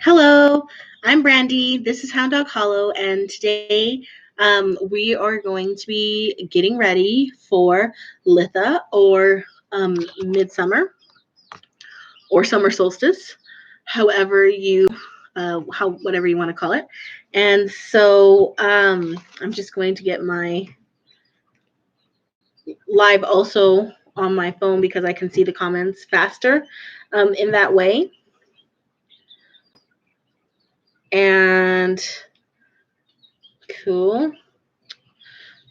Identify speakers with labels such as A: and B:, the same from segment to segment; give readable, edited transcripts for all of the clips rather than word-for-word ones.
A: Hello, I'm Brandy. This is Hound Dog Hollow, and today we are going to be getting ready for Litha, or midsummer, or summer solstice, whatever you want to call it. And so I'm just going to get my live also on my phone because I can see the comments faster in that way. And cool.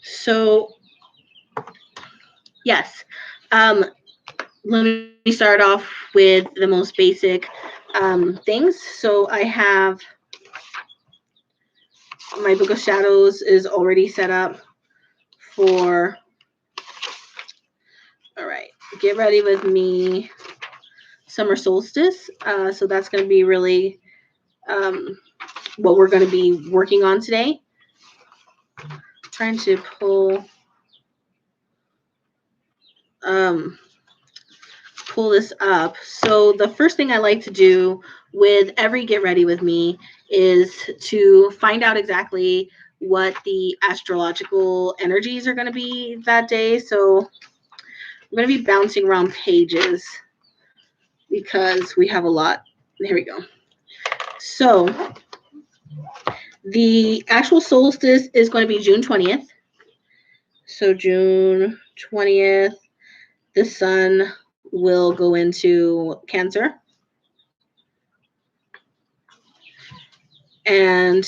A: So yes, let me start off with the most basic things. So I have my Book of Shadows is already set up for, all right, get ready with me, summer solstice. So that's going to be really what we're going to be working on today. I'm trying to pull this up. So the first thing I like to do with every Get Ready With Me is to find out exactly what the astrological energies are going to be that day. So I'm going to be bouncing around pages because we have a lot. Here we go. So the actual solstice is going to be June 20th. So June 20th, the sun will go into Cancer. And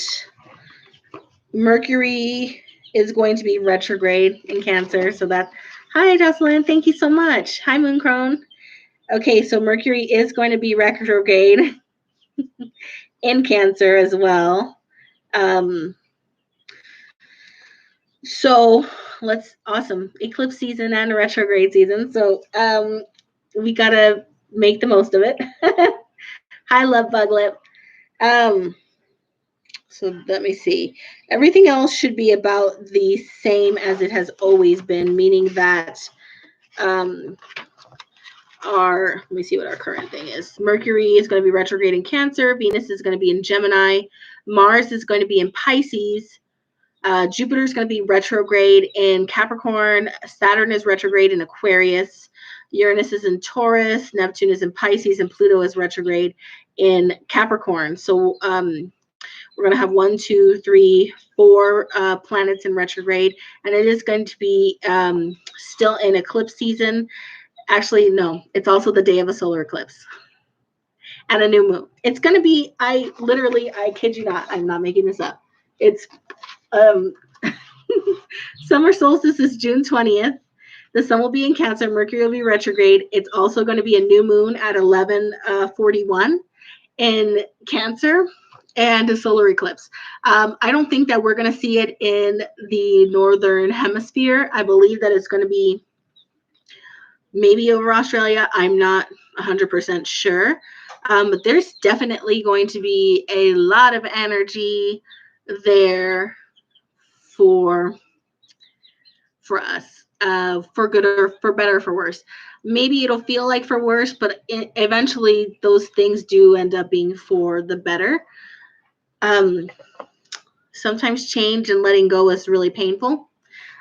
A: Mercury is going to be retrograde in Cancer. So that's, hi, Jocelyn. Thank you so much. Hi, Mooncrone. Okay, so Mercury is going to be retrograde in Cancer as well. So awesome. Eclipse season and retrograde season. So we got to make the most of it. Hi, Love Buglet. So let me see. Everything else should be about the same as it has always been, meaning that let me see what our current thing is. Mercury is going to be retrograde in Cancer. Venus is going to be in Gemini. Mars is going to be in Pisces. Jupiter is going to be retrograde in Capricorn. Saturn is retrograde in Aquarius. Uranus is in Taurus. Neptune is in Pisces. And Pluto is retrograde in Capricorn. So we're going to have 1, 2, 3, 4 planets in retrograde. And it is going to be still in eclipse season. Actually, no, it's also the day of a solar eclipse and a new moon. It's going to be, I kid you not, I'm not making this up. It's summer solstice is June 20th. The sun will be in Cancer. Mercury will be retrograde. It's also going to be a new moon at 11:41 in Cancer and a solar eclipse. I don't think that we're going to see it in the northern hemisphere. I believe that it's going to be maybe over Australia. I'm not 100% sure. But there's definitely going to be a lot of energy there for us, for good or for better or for worse. Maybe it'll feel like for worse, but eventually those things do end up being for the better. Sometimes change and letting go is really painful.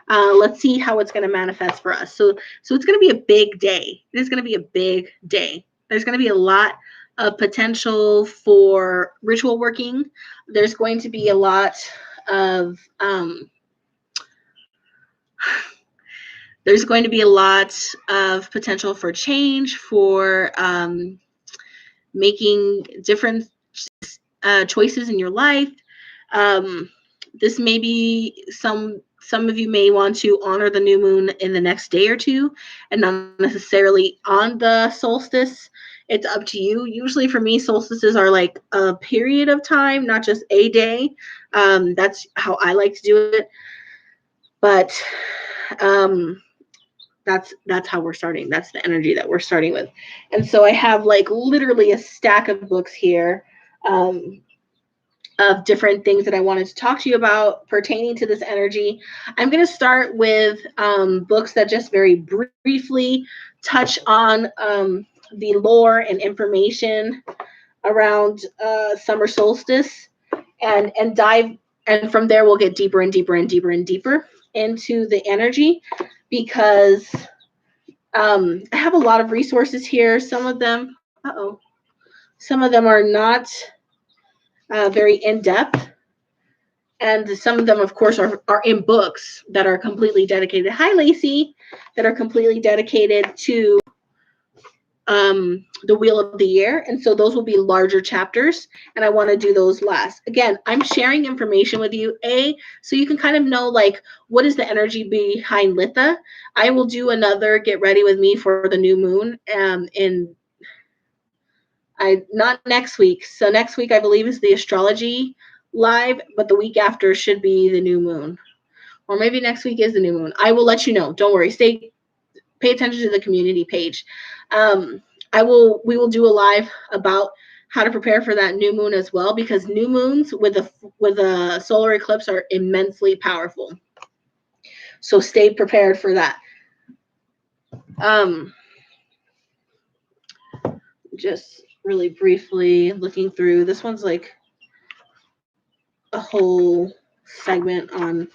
A: Let's see how it's going to manifest for us. So it's going to be a big day. It is going to be a big day. There's going to be a lot of potential for ritual working. There's going to be a lot of potential for change, for making different choices in your life. This may be some of you may want to honor the new moon in the next day or two and not necessarily on the solstice. It's up to you. Usually for me, solstices are like a period of time, not just a day. That's how I like to do it. But that's how we're starting. That's the energy that we're starting with. And so I have like literally a stack of books here. of different things that I wanted to talk to you about pertaining to this energy. I'm going to start with books that just very briefly touch on the lore and information around summer solstice, and dive, and from there we'll get deeper and deeper and deeper and deeper into the energy, because I have a lot of resources here. Some of them, some of them are not very in-depth, and some of them, of course, are in books that are completely dedicated. Hi, Lacey, that are completely dedicated to the Wheel of the Year. And so those will be larger chapters, and I want to do those last. Again, I'm sharing information with you, so you can kind of know, like, what is the energy behind Litha. I will do another Get Ready With Me for the new moon not next week. So next week, I believe, is the astrology live, but the week after should be the new moon. Or maybe next week is the new moon. I will let you know. Don't worry. Pay attention to the community page. We will do a live about how to prepare for that new moon as well, because new moons with a solar eclipse are immensely powerful. So stay prepared for that. Just really briefly looking through, this one's like a whole segment on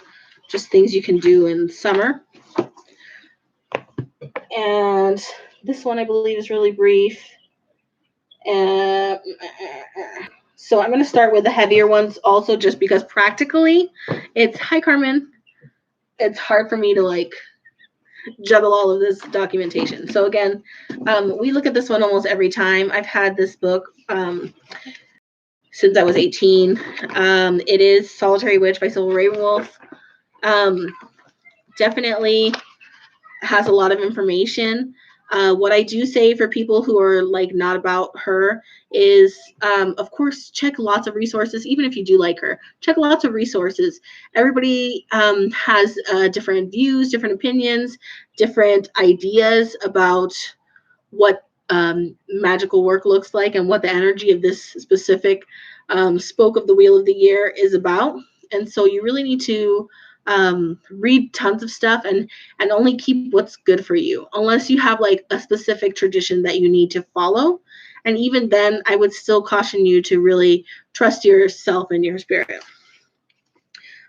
A: just things you can do in summer. And this one, I believe, is really brief. So I'm going to start with the heavier ones also, just because practically hi, Carmen. It's hard for me to like juggle all of this documentation. So again, we look at this one almost every time. I've had this book since I was 18. It is Solitary Witch by Sybil Ravenwolf. Definitely has a lot of information. What I do say for people who are like not about her is, of course, check lots of resources. Even if you do like her, check lots of resources. Everybody has different views, different opinions, different ideas about what magical work looks like and what the energy of this specific spoke of the Wheel of the Year is about. And so you really need to read tons of stuff and only keep what's good for you, unless you have like a specific tradition that you need to follow. And even then, I would still caution you to really trust yourself and your spirit.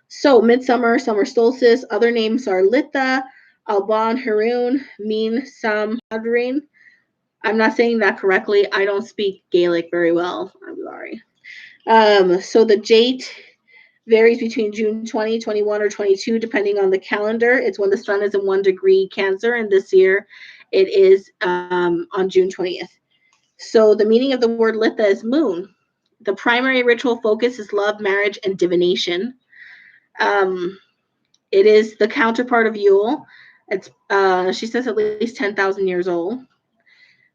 A: So midsummer, summer solstice, other names are Litha, Alban Haroun, Min Sam Hadrin. I'm not saying that correctly. I don't speak Gaelic very well. I'm sorry. So the date varies between June 20, 21, or 22, depending on the calendar. It's when the sun is in 1 degree Cancer, and this year it is on June 20th. So the meaning of the word Litha is moon. The primary ritual focus is love, marriage, and divination. It is the counterpart of Yule. It's she says at least 10,000 years old.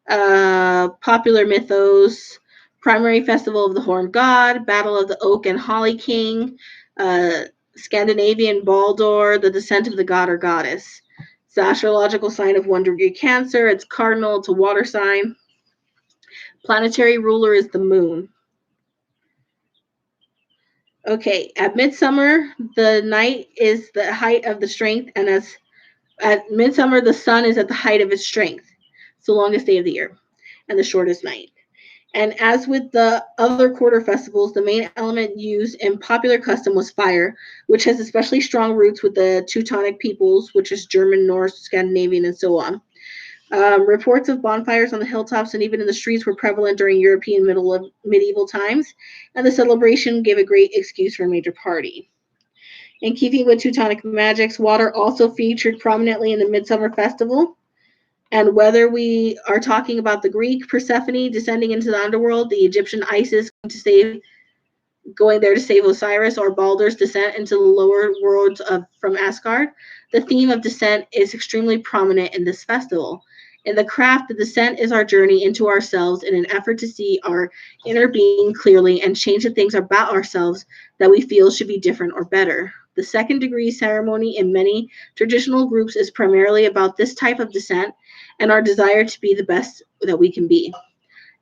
A: Popular mythos: primary festival of the horned god, battle of the oak and holly king, Scandinavian Baldur, the descent of the god or goddess. It's the astrological sign of 1 degree Cancer. It's cardinal. It's a water sign. Planetary ruler is the moon. Okay, at midsummer, the night is the height of the strength, and at midsummer, the sun is at the height of its strength. It's the longest day of the year and the shortest night. And as with the other quarter festivals, the main element used in popular custom was fire, which has especially strong roots with the Teutonic peoples, which is German, Norse, Scandinavian, and so on. Reports of bonfires on the hilltops and even in the streets were prevalent during European medieval times, and the celebration gave a great excuse for a major party. In keeping with Teutonic magics, water also featured prominently in the Midsummer Festival. And whether we are talking about the Greek Persephone descending into the underworld, the Egyptian Isis going there to save Osiris, or Baldur's descent into the lower worlds from Asgard, the theme of descent is extremely prominent in this festival. In the craft, the descent is our journey into ourselves in an effort to see our inner being clearly and change the things about ourselves that we feel should be different or better. The 2nd degree ceremony in many traditional groups is primarily about this type of descent and our desire to be the best that we can be.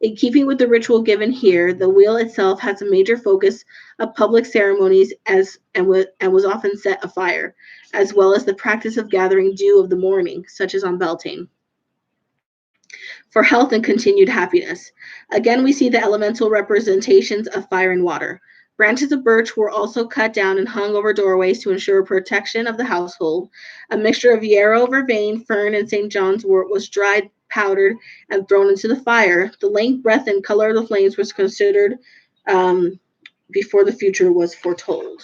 A: In keeping with the ritual given here, the wheel itself has a major focus of public ceremonies and was often set afire, as well as the practice of gathering dew of the morning, such as on Beltane, for health and continued happiness. Again, we see the elemental representations of fire and water. Branches of birch were also cut down and hung over doorways to ensure protection of the household. A mixture of yarrow, vervain, fern, and St. John's wort was dried, powdered, and thrown into the fire. The length, breadth, and color of the flames was considered um, before the future was foretold.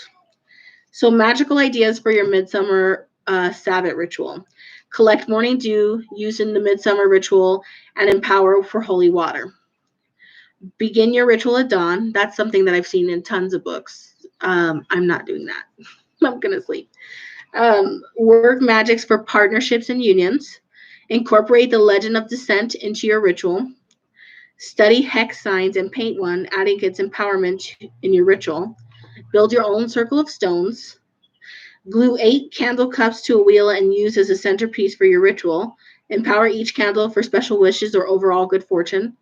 A: So, magical ideas for your midsummer Sabbat ritual. Collect morning dew used in the midsummer ritual and empower for holy water. Begin your ritual at dawn. That's something that I've seen in tons of books. I'm not doing that. I'm going to sleep. Work magics for partnerships and unions. Incorporate the legend of descent into your ritual. Study hex signs and paint one, adding its empowerment in your ritual. Build your own circle of stones. Glue 8 candle cups to a wheel and use as a centerpiece for your ritual. Empower each candle for special wishes or overall good fortune.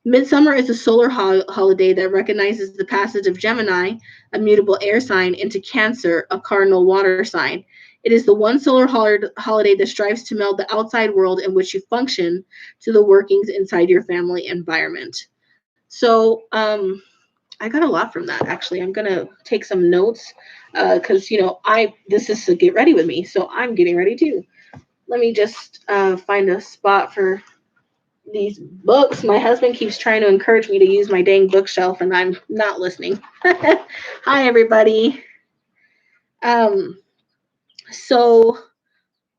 A: Midsummer is a solar holiday that recognizes the passage of Gemini, a mutable air sign, into Cancer, a cardinal water sign. It is the one solar holiday that strives to meld the outside world in which you function to the workings inside your family environment. So, I got a lot from that. Actually, I'm gonna take some notes because this is to get ready with me, so I'm getting ready too. Let me just find a spot for these books. My husband keeps trying to encourage me to use my dang bookshelf, and I'm not listening. Hi, everybody. So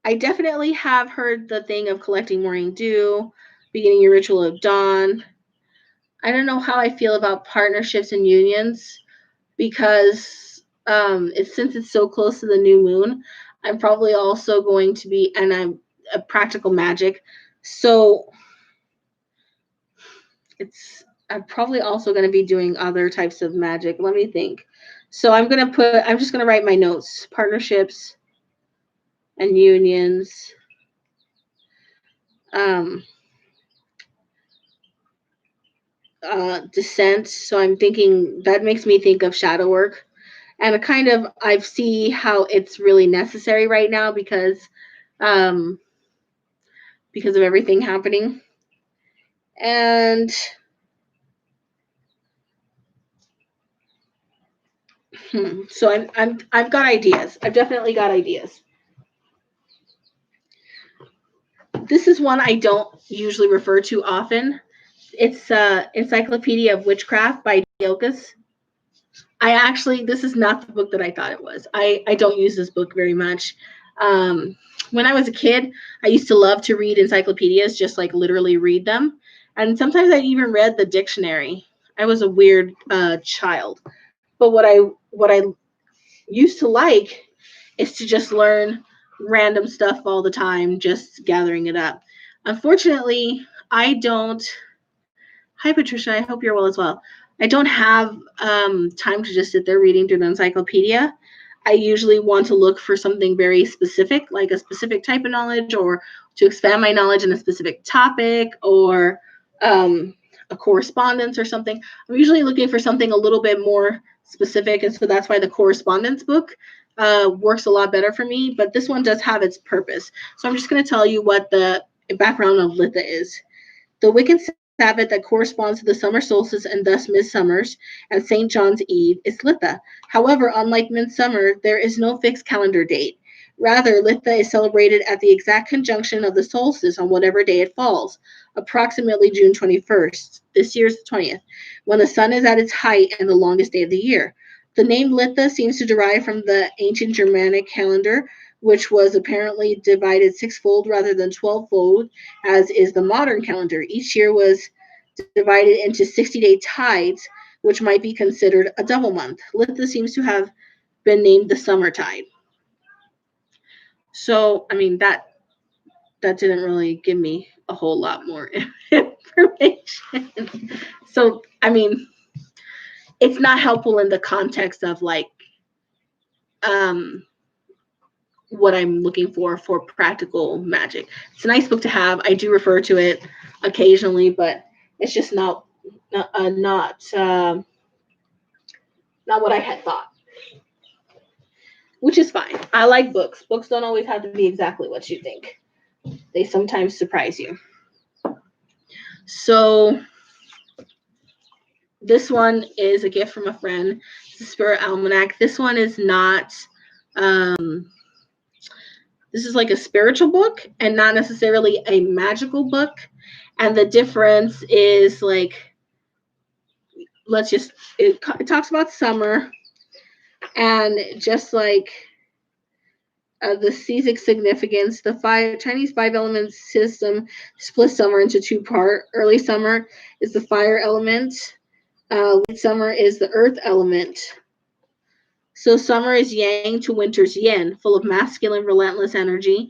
A: I definitely have heard the thing of collecting morning dew, beginning your ritual of dawn. I don't know how I feel about partnerships and unions because since it's so close to the new moon, I'm probably also going to be, and I'm a practical magic, so I'm probably also going to be doing other types of magic. Let me think. So I'm just going to write my notes. Partnerships and unions. Descent. So I'm thinking that makes me think of shadow work. And I see how it's really necessary right now because of everything happening. And so I've got ideas. I've definitely got ideas. This is one I don't usually refer to often. It's Encyclopedia of Witchcraft by Diokas. This is not the book that I thought it was. I don't use this book very much. When I was a kid, I used to love to read encyclopedias, just like literally read them. And sometimes I even read the dictionary. I was a weird child. But what I used to like is to just learn random stuff all the time, just gathering it up. Unfortunately, I don't. Hi, Patricia. I hope you're well as well. I don't have time to just sit there reading through the encyclopedia. I usually want to look for something very specific, like a specific type of knowledge, or to expand my knowledge in a specific topic, or a correspondence or something. I'm usually looking for something a little bit more specific, and so that's why the correspondence book works a lot better for me. But this one does have its purpose. So I'm just going to tell you what the background of Litha is. The Wiccan Sabbath that corresponds to the summer solstice and thus midsummers and St. John's Eve is Litha. However, unlike midsummer, there is no fixed calendar date. Rather, Litha is celebrated at the exact conjunction of the solstice on whatever day it falls, approximately June 21st, this year's 20th, when the sun is at its height and the longest day of the year. The name Litha seems to derive from the ancient Germanic calendar, which was apparently divided sixfold rather than 12-fold, as is the modern calendar. Each year was divided into 60-day tides, which might be considered a double month. Litha seems to have been named the summer tide. So, I mean, that didn't really give me a whole lot more information. So, I mean, it's not helpful in the context of like what I'm looking for practical magic. It's a nice book to have. I do refer to it occasionally, but It's just not what I had thought, which is fine. I like books. Books don't always have to be exactly what you think. They sometimes surprise you. So this one is a gift from a friend. It's the Spirit Almanac. This one is not, this is like a spiritual book and not necessarily a magical book. And the difference is like, it talks about summer and just like the seasic significance. The Chinese 5-element system splits summer into two parts. Early summer is the fire element. Late summer is the earth element. So summer is yang to winter's yin, full of masculine, relentless energy.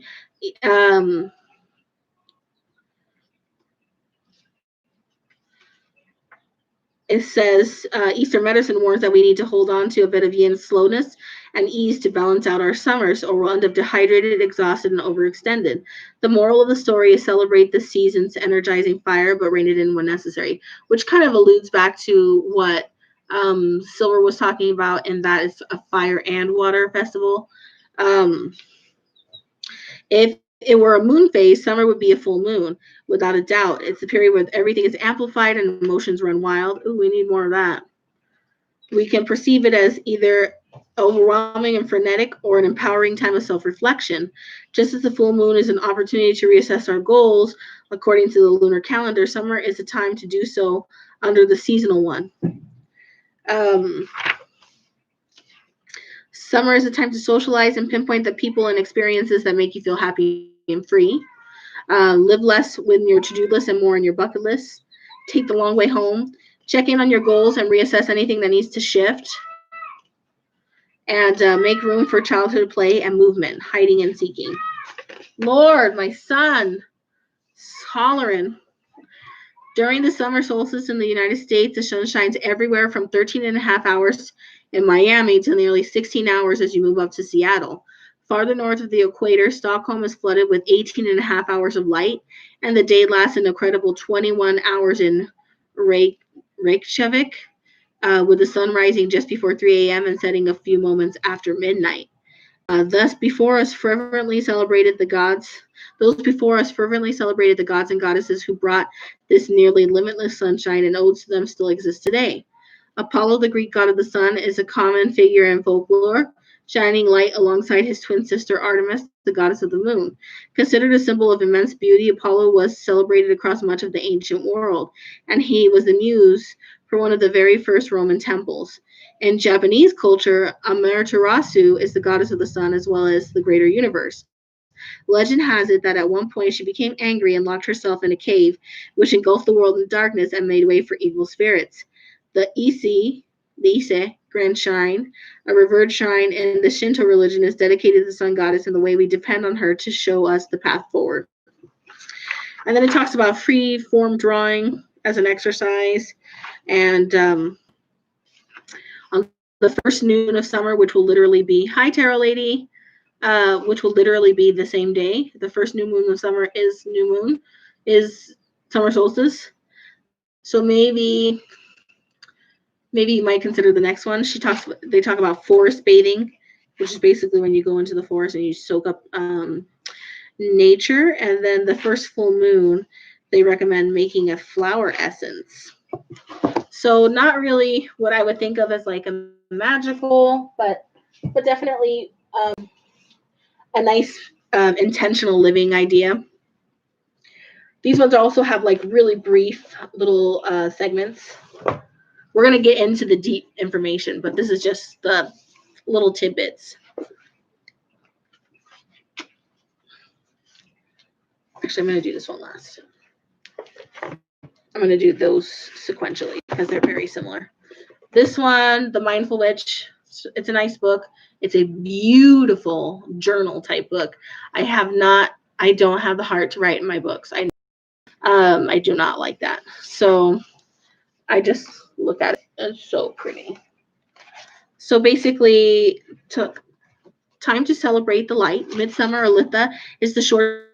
A: It says Eastern medicine warns that we need to hold on to a bit of yin slowness and ease to balance out our summers, or we'll end up dehydrated, exhausted, and overextended. The moral of the story is celebrate the season's energizing fire, but rein it in when necessary, which kind of alludes back to what Silver was talking about, and that is a fire and water festival. If it were a moon phase, summer would be a full moon, without a doubt. It's a period where everything is amplified and emotions run wild. Ooh, we need more of that. We can perceive it as either overwhelming and frenetic or an empowering time of self-reflection. Just as the full moon is an opportunity to reassess our goals, according to the lunar calendar, summer is a time to do so under the seasonal one. Summer is a time to socialize and pinpoint the people and experiences that make you feel happy and free. Live less with your to-do list and more on your bucket list. Take the long way home. Check in on your goals and reassess anything that needs to shift. And make room for childhood play and movement, hiding and seeking. Lord, my son is hollering. During the summer solstice in the United States, the sun shines everywhere from 13 and a half hours in Miami to nearly 16 hours as you move up to Seattle. Farther north of the equator, Stockholm is flooded with 18 and a half hours of light, and the day lasts an incredible 21 hours in Reykjavik, with the sun rising just before 3 a.m. and setting a few moments after midnight. Those before us fervently celebrated the gods and goddesses who brought this nearly limitless sunshine, and odes to them still exist today. Apollo, the Greek god of the sun, is a common figure in folklore, shining light alongside his twin sister Artemis, the goddess of the moon. Considered a symbol of immense beauty, Apollo was celebrated across much of the ancient world, and he was the muse for one of the very first Roman temples. In Japanese culture, Amaterasu is the goddess of the sun as well as the greater universe. Legend has it that at one point she became angry and locked herself in a cave, which engulfed the world in darkness and made way for evil spirits. The Ise Grand Shrine, a revered shrine in the Shinto religion, is dedicated to the sun goddess and the way we depend on her to show us the path forward. And then it talks about free form drawing as an exercise, and on the first noon of summer, which will literally be, hi Tarot Lady, which will literally be the same day. The first new moon of summer is summer solstice. So maybe you might consider the next one. They talk about forest bathing, which is basically when you go into the forest and you soak up nature. And then the first full moon, they recommend making a flower essence. So not really what I would think of as like a magical, but definitely a nice intentional living idea. These ones also have like really brief little segments. We're going to get into the deep information, but this is just the little tidbits. Actually, I'm going to do this one last. I'm going to do those sequentially because they're very similar. This one, The Mindful Witch, it's a nice book. It's a beautiful journal type book. I don't have the heart to write in my books. I do not like that. So I just look at it. It's so pretty. So basically, took time to celebrate the light. Midsummer or Litha is the short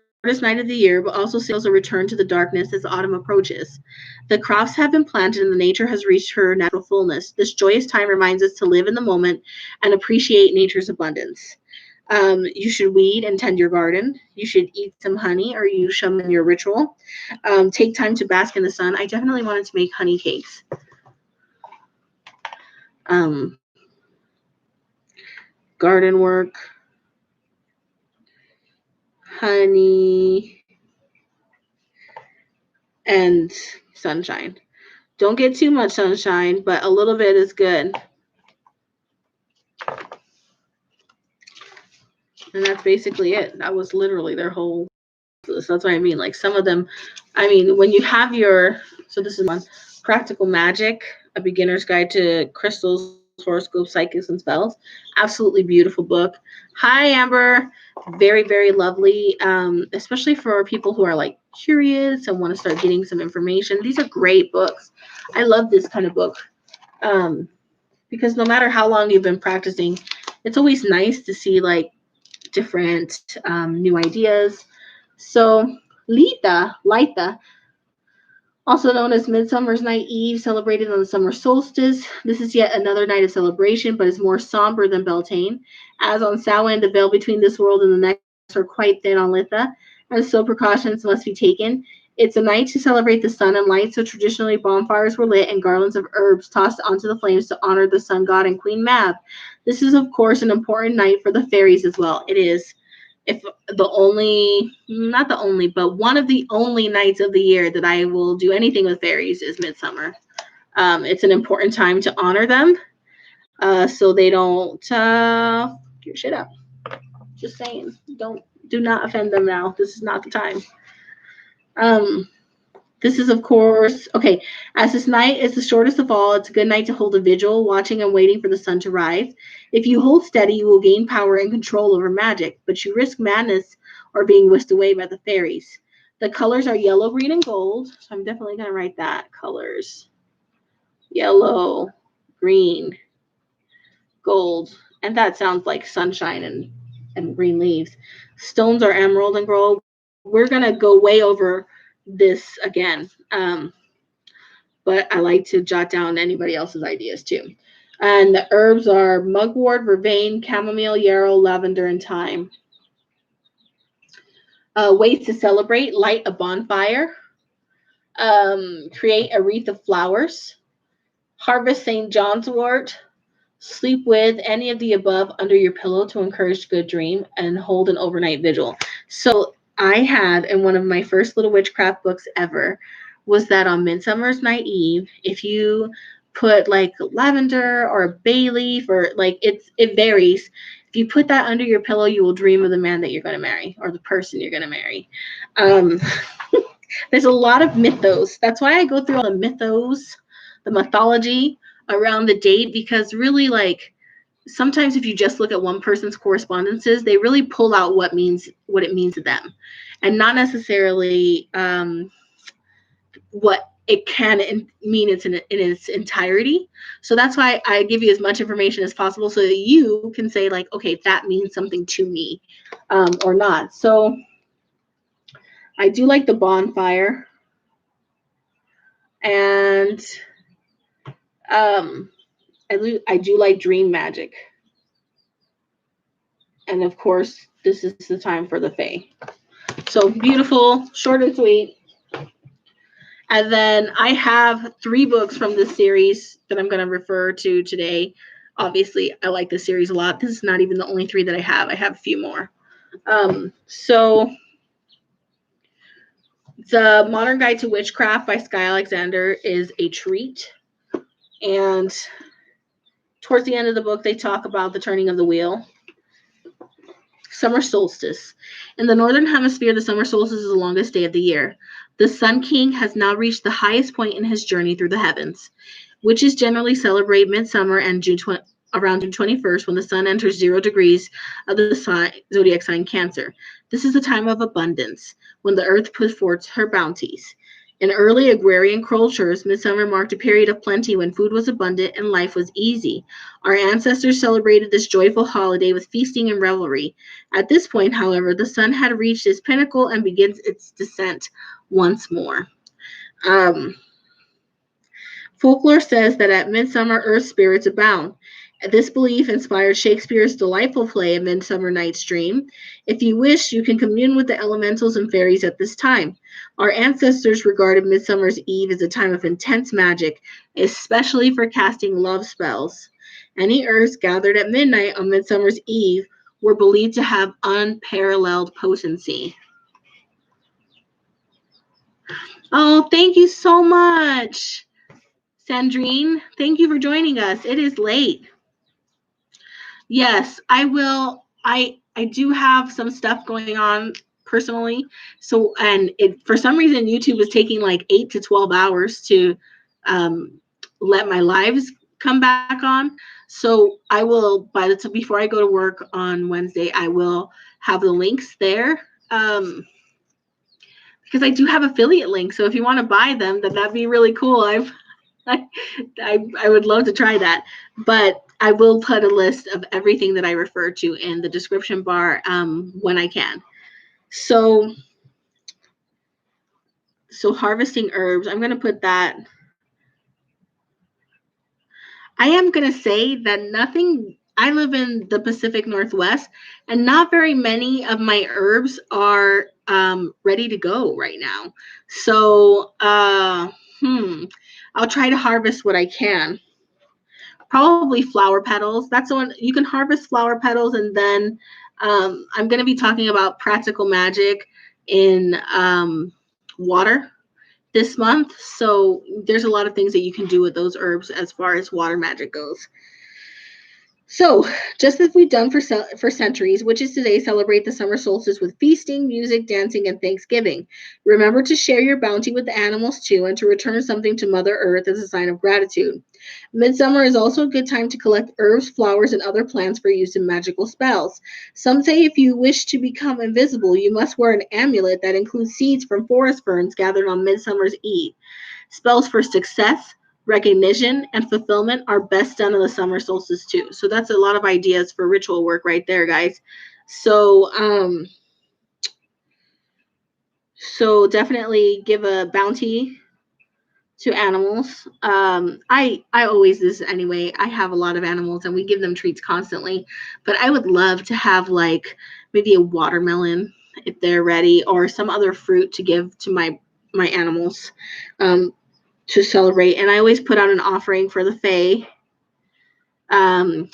A: night of the year, but also signals a return to the darkness as autumn approaches. The crops have been planted and the nature has reached her natural fullness. This joyous time reminds us to live in the moment and appreciate nature's abundance. You should weed and tend your garden. You should eat some honey or use some in your ritual. Take time to bask in the sun. I definitely wanted to make honey cakes. Garden work, honey, and sunshine. Don't get too much sunshine, but a little bit is good. And that's basically it. That was literally their whole. That's what I mean. Like some of them, I mean, when you have your, so this is one, Practical Magic, A Beginner's Guide to Crystals, Horoscopes, Psychics, and Spells. Absolutely beautiful book. Hi, Amber. Very, very lovely, especially for people who are like curious and want to start getting some information. These are great books. I love this kind of book because no matter how long you've been practicing, it's always nice to see like different new ideas. So Litha, also known as Midsummer's Night Eve, celebrated on the summer solstice. This is yet another night of celebration, but is more somber than Beltane. As on Samhain, the veil between this world and the next are quite thin on Litha, and so precautions must be taken. It's a night to celebrate the sun and light, so traditionally bonfires were lit and garlands of herbs tossed onto the flames to honor the sun god and Queen Mab. This is, of course, an important night for the fairies as well. It is. If the only, not the only, but one of the only nights of the year that I will do anything with fairies is midsummer. It's an important time to honor them so they don't get shit up. Just saying, do not offend them now. This is not the time. This is, of course, okay, as this night is the shortest of all, it's a good night to hold a vigil, watching and waiting for the sun to rise. If you hold steady, you will gain power and control over magic, but you risk madness or being whisked away by the fairies. The colors are yellow, green, and gold, so I'm definitely going to write that. Colors. Yellow, green, gold, and that sounds like sunshine and green leaves. Stones are emerald and gold. We're going to go way over this again, but I like to jot down anybody else's ideas too. And the herbs are mugwort, vervain, chamomile, yarrow, lavender, and thyme. Ways to celebrate: light a bonfire, create a wreath of flowers, harvest St. John's wort, sleep with any of the above under your pillow to encourage good dream, and hold an overnight vigil. So I had in one of my first little witchcraft books ever was that on Midsummer's Night Eve, if you put like lavender or a bay leaf or like it varies. If you put that under your pillow, you will dream of the man that you're going to marry or the person you're going to marry. There's a lot of mythos. That's why I go through all the mythos, the mythology around the date, because really like sometimes if you just look at one person's correspondences, they really pull out what it means to them and not necessarily what it can mean in its entirety. So that's why I give you as much information as possible so that you can say like, okay, that means something to me or not. So I do like the bonfire, and I do like dream magic. And of course, this is the time for the Fae. So beautiful, short and sweet. And then I have 3 books from this series that I'm going to refer to today. Obviously, I like this series a lot. This is not even the only 3 that I have. I have a few more. So The Modern Guide to Witchcraft by Sky Alexander is a treat. And towards the end of the book, they talk about the turning of the wheel. Summer solstice. In the northern hemisphere, the summer solstice is the longest day of the year. The Sun King has now reached the highest point in his journey through the heavens. Witches generally celebrate midsummer and around June 21st when the sun enters 0 degrees of the zodiac sign Cancer. This is a time of abundance when the earth puts forth her bounties. In early agrarian cultures, midsummer marked a period of plenty when food was abundant and life was easy. Our ancestors celebrated this joyful holiday with feasting and revelry. At this point, however, the sun had reached its pinnacle and begins its descent once more. Um, Folklore says that at midsummer, earth spirits abound. This belief inspired Shakespeare's delightful play, A Midsummer Night's Dream. If you wish, you can commune with the elementals and fairies at this time. Our ancestors regarded Midsummer's Eve as a time of intense magic, especially for casting love spells. Any herbs gathered at midnight on Midsummer's Eve were believed to have unparalleled potency. Oh, thank you so much, Sandrine. Thank you for joining us. It is late. Yes, I will. I do have some stuff going on personally. So, and it for some reason YouTube is taking like 8 to 12 hours to let my lives come back on. So I will before I go to work on Wednesday, I will have the links there. Because I do have affiliate links. So if you want to buy them, that'd be really cool. I would love to try that, but I will put a list of everything that I refer to in the description bar when I can. So harvesting herbs, I'm going to put that. I am going to say that I live in the Pacific Northwest, and not very many of my herbs are ready to go right now. So, I'll try to harvest what I can. Probably flower petals. That's the one you can harvest, flower petals, and then I'm going to be talking about practical magic in water this month. So there's a lot of things that you can do with those herbs as far as water magic goes. So, just as we've done for centuries, witches today celebrate the summer solstice with feasting, music, dancing, and Thanksgiving. Remember to share your bounty with the animals too, and to return something to Mother Earth as a sign of gratitude. Midsummer is also a good time to collect herbs, flowers, and other plants for use in magical spells. Some say if you wish to become invisible, you must wear an amulet that includes seeds from forest ferns gathered on Midsummer's Eve. Spells for success, recognition, and fulfillment are best done on the summer solstice too. So that's a lot of ideas for ritual work right there, guys. So definitely give a bounty to animals. I always do this anyway. I have a lot of animals and we give them treats constantly, but I would love to have like maybe a watermelon if they're ready, or some other fruit to give to my animals. To celebrate, and I always put out an offering for the Fae.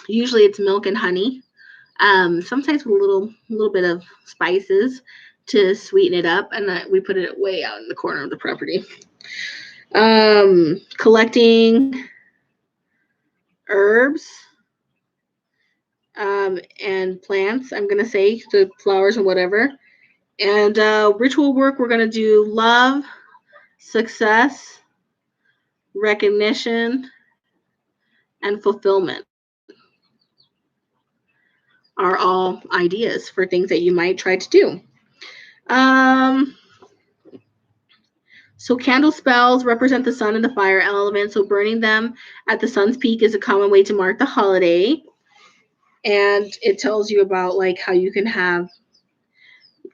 A: Usually it's milk and honey, sometimes with a little bit of spices to sweeten it up, and we put it way out in the corner of the property. Collecting herbs and plants, I'm gonna say, the flowers and whatever. And ritual work, we're gonna do love, success, recognition, and fulfillment are all ideas for things that you might try to do. So candle spells represent the sun and the fire element, so burning them at the sun's peak is a common way to mark the holiday. And it tells you about like how you can have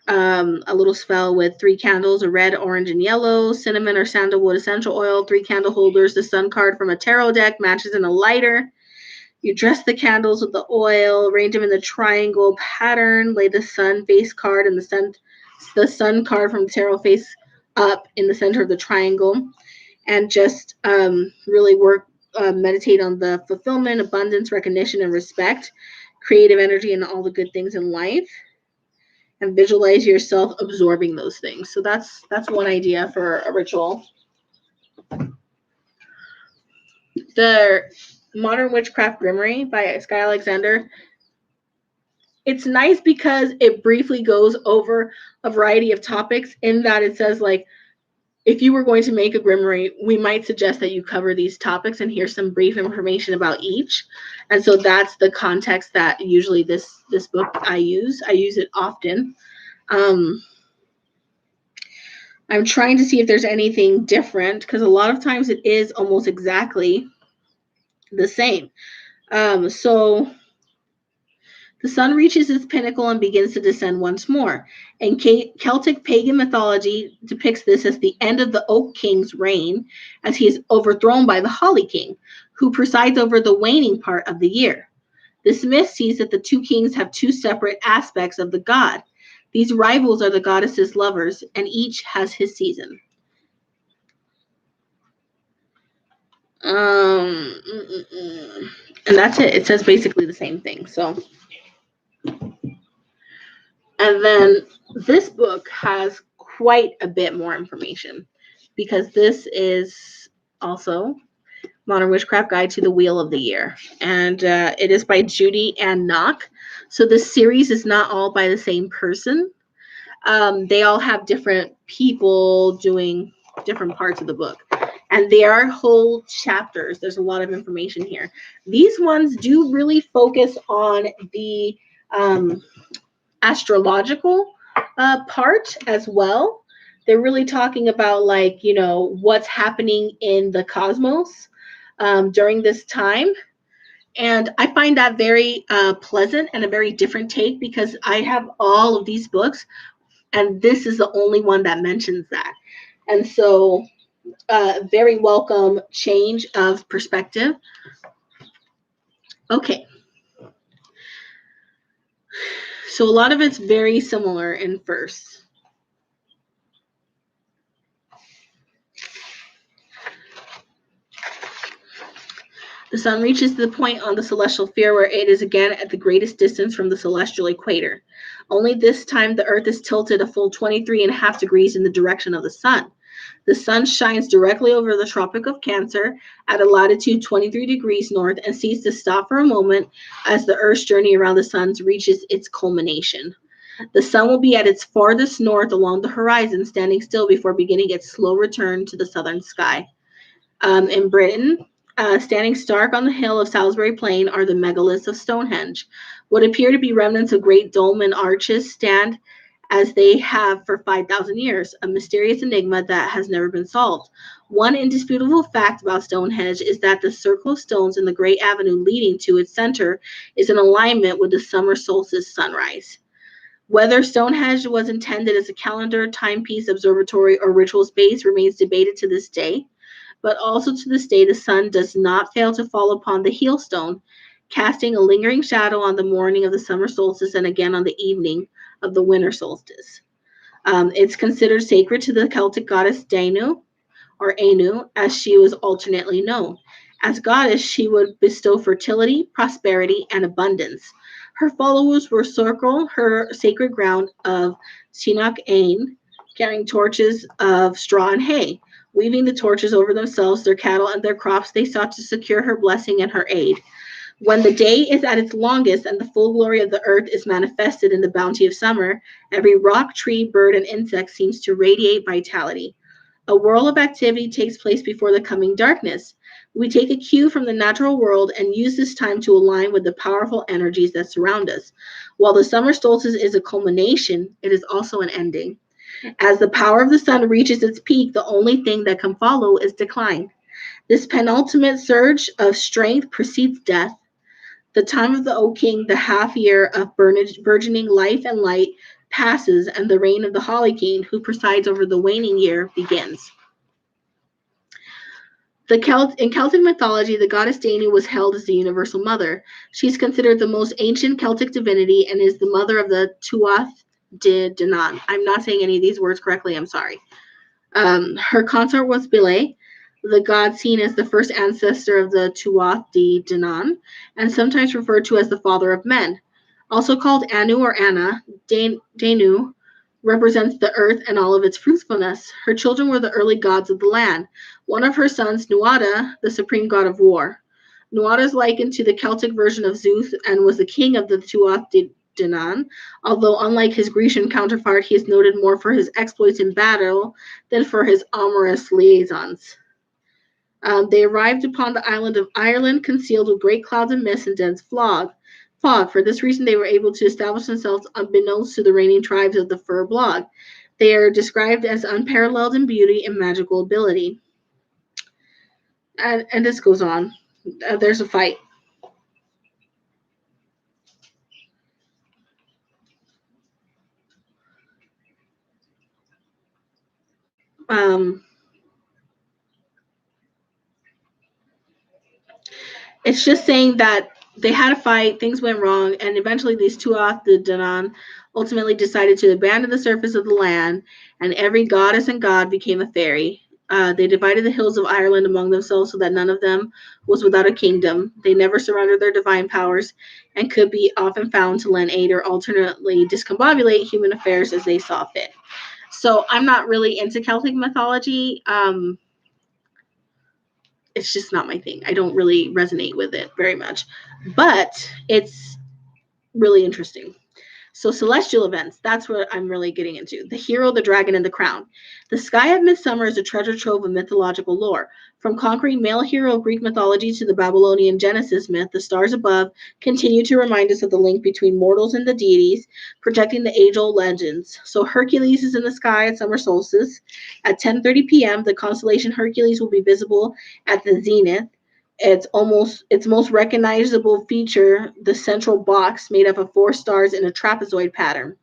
A: a little spell with 3 candles, a red, orange, and yellow, cinnamon or sandalwood essential oil, 3 candle holders, the sun card from a tarot deck, matches, and a lighter. You dress the candles with the oil, arrange them in the triangle pattern, lay the sun face card and the sun card from the tarot face up in the center of the triangle, and just really work, meditate on the fulfillment, abundance, recognition, and respect, creative energy, and all the good things in life, and visualize yourself absorbing those things. So that's one idea for a ritual. The Modern Witchcraft Grimoire by Sky Alexander. It's nice because it briefly goes over a variety of topics, in that it says, like, if you were going to make a grimoire, we might suggest that you cover these topics, and here's some brief information about each. And so that's the context that usually this book I use. I use it often. I'm trying to see if there's anything different because a lot of times it is almost exactly the same. So the sun reaches its pinnacle and begins to descend once more. And Celtic pagan mythology depicts this as the end of the Oak King's reign, as he is overthrown by the Holly King, who presides over the waning part of the year. This myth sees that the two kings have two separate aspects of the god. These rivals are the goddess's lovers, and each has his season. And that's it. It says basically the same thing. So, and then this book has quite a bit more information because this is also Modern Witchcraft Guide to the Wheel of the Year, and it is by Judy Ann Knock. So this series is not all by the same person. They all have different people doing different parts of the book. And they are whole chapters. There's a lot of information here. These ones do really focus on the astrological part as well. They're really talking about, like, you know, what's happening in the cosmos during this time. And I find that very pleasant and a very different take because I have all of these books and this is the only one that mentions that. And so very welcome change of perspective. Okay. So a lot of it's very similar in first. The sun reaches the point on the celestial sphere where it is again at the greatest distance from the celestial equator. Only this time the Earth is tilted a full 23.5 degrees in the direction of the sun. The sun shines directly over the Tropic of Cancer at a latitude 23 degrees north and seems to stop for a moment as the Earth's journey around the sun reaches its culmination. The sun will be at its farthest north along the horizon, standing still before beginning its slow return to the southern sky. In Britain, standing stark on the hill of Salisbury Plain are the megaliths of Stonehenge. What appear to be remnants of great dome and arches stand as they have for 5,000 years, a mysterious enigma that has never been solved. One indisputable fact about Stonehenge is that the circle of stones in the great avenue leading to its center is in alignment with the summer solstice sunrise. Whether Stonehenge was intended as a calendar, timepiece, observatory, or ritual space remains debated to this day, but also to this day the sun does not fail to fall upon the heel stone, casting a lingering shadow on the morning of the summer solstice and again on the evening of the winter solstice. It's considered sacred to the Celtic goddess Danu, or Anu, as she was alternately known. As goddess, she would bestow fertility, prosperity, and abundance. Her followers would circle her sacred ground of Sinach Ain, carrying torches of straw and hay. Weaving the torches over themselves, their cattle, and their crops, they sought to secure her blessing and her aid. When the day is at its longest and the full glory of the earth is manifested in the bounty of summer, every rock, tree, bird, and insect seems to radiate vitality. A whirl of activity takes place before the coming darkness. We take a cue from the natural world and use this time to align with the powerful energies that surround us. While the summer solstice is a culmination, it is also an ending. As the power of the sun reaches its peak, the only thing that can follow is decline. This penultimate surge of strength precedes death. The time of the Oak King, the half year of burgeoning life and light, passes, and the reign of the Holly King, who presides over the waning year, begins. In Celtic mythology, the goddess Danu was held as the universal mother. She is considered the most ancient Celtic divinity and is the mother of the Tuath de Danann. I'm not saying any of these words correctly, I'm sorry. Her consort was Bile, the god seen as the first ancestor of the Tuath de Danann, and sometimes referred to as the father of men. Also called Anu or Anna, Danu represents the earth and all of its fruitfulness. Her children were the early gods of the land. One of her sons, Nuada, the supreme god of war. Nuada is likened to the Celtic version of Zeus and was the king of the Tuath de Danann, although unlike his Grecian counterpart, he is noted more for his exploits in battle than for his amorous liaisons. They arrived upon the island of Ireland, concealed with great clouds of mist and dense fog. For this reason, they were able to establish themselves unbeknownst to the reigning tribes of the Fir Blog. They are described as unparalleled in beauty and magical ability. And this goes on. There's a fight. Um, it's just saying that they had a fight, things went wrong, and eventually these two off the Danann ultimately decided to abandon the surface of the land, and every goddess and god became a fairy. They divided the hills of Ireland among themselves so that none of them was without a kingdom. They never surrendered their divine powers and could be often found to lend aid or alternately discombobulate human affairs as they saw fit. So I'm not really into Celtic mythology. It's just not my thing. I don't really resonate with it very much, but it's really interesting. So celestial events, that's what I'm really getting into. The hero, the dragon, and the crown. The sky at midsummer is a treasure trove of mythological lore. From conquering male hero Greek mythology to the Babylonian Genesis myth, the stars above continue to remind us of the link between mortals and the deities, projecting the age-old legends. So Hercules is in the sky at summer solstice. At 10:30 p.m., the constellation Hercules will be visible at the zenith. Its most recognizable feature, the central box made up of four stars in a trapezoid pattern.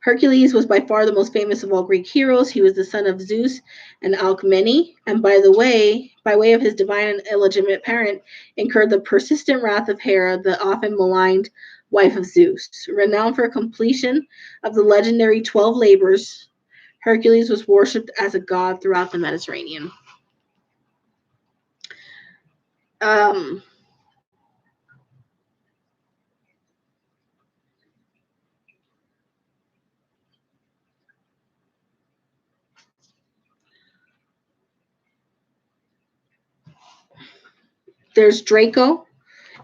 A: Hercules was by far the most famous of all Greek heroes. He was the son of Zeus and Alcmene, and by way of his divine and illegitimate parent, incurred the persistent wrath of Hera, the often maligned wife of Zeus. Renowned for completion of the legendary 12 labors, Hercules was worshipped as a god throughout the Mediterranean. Um, there's Draco,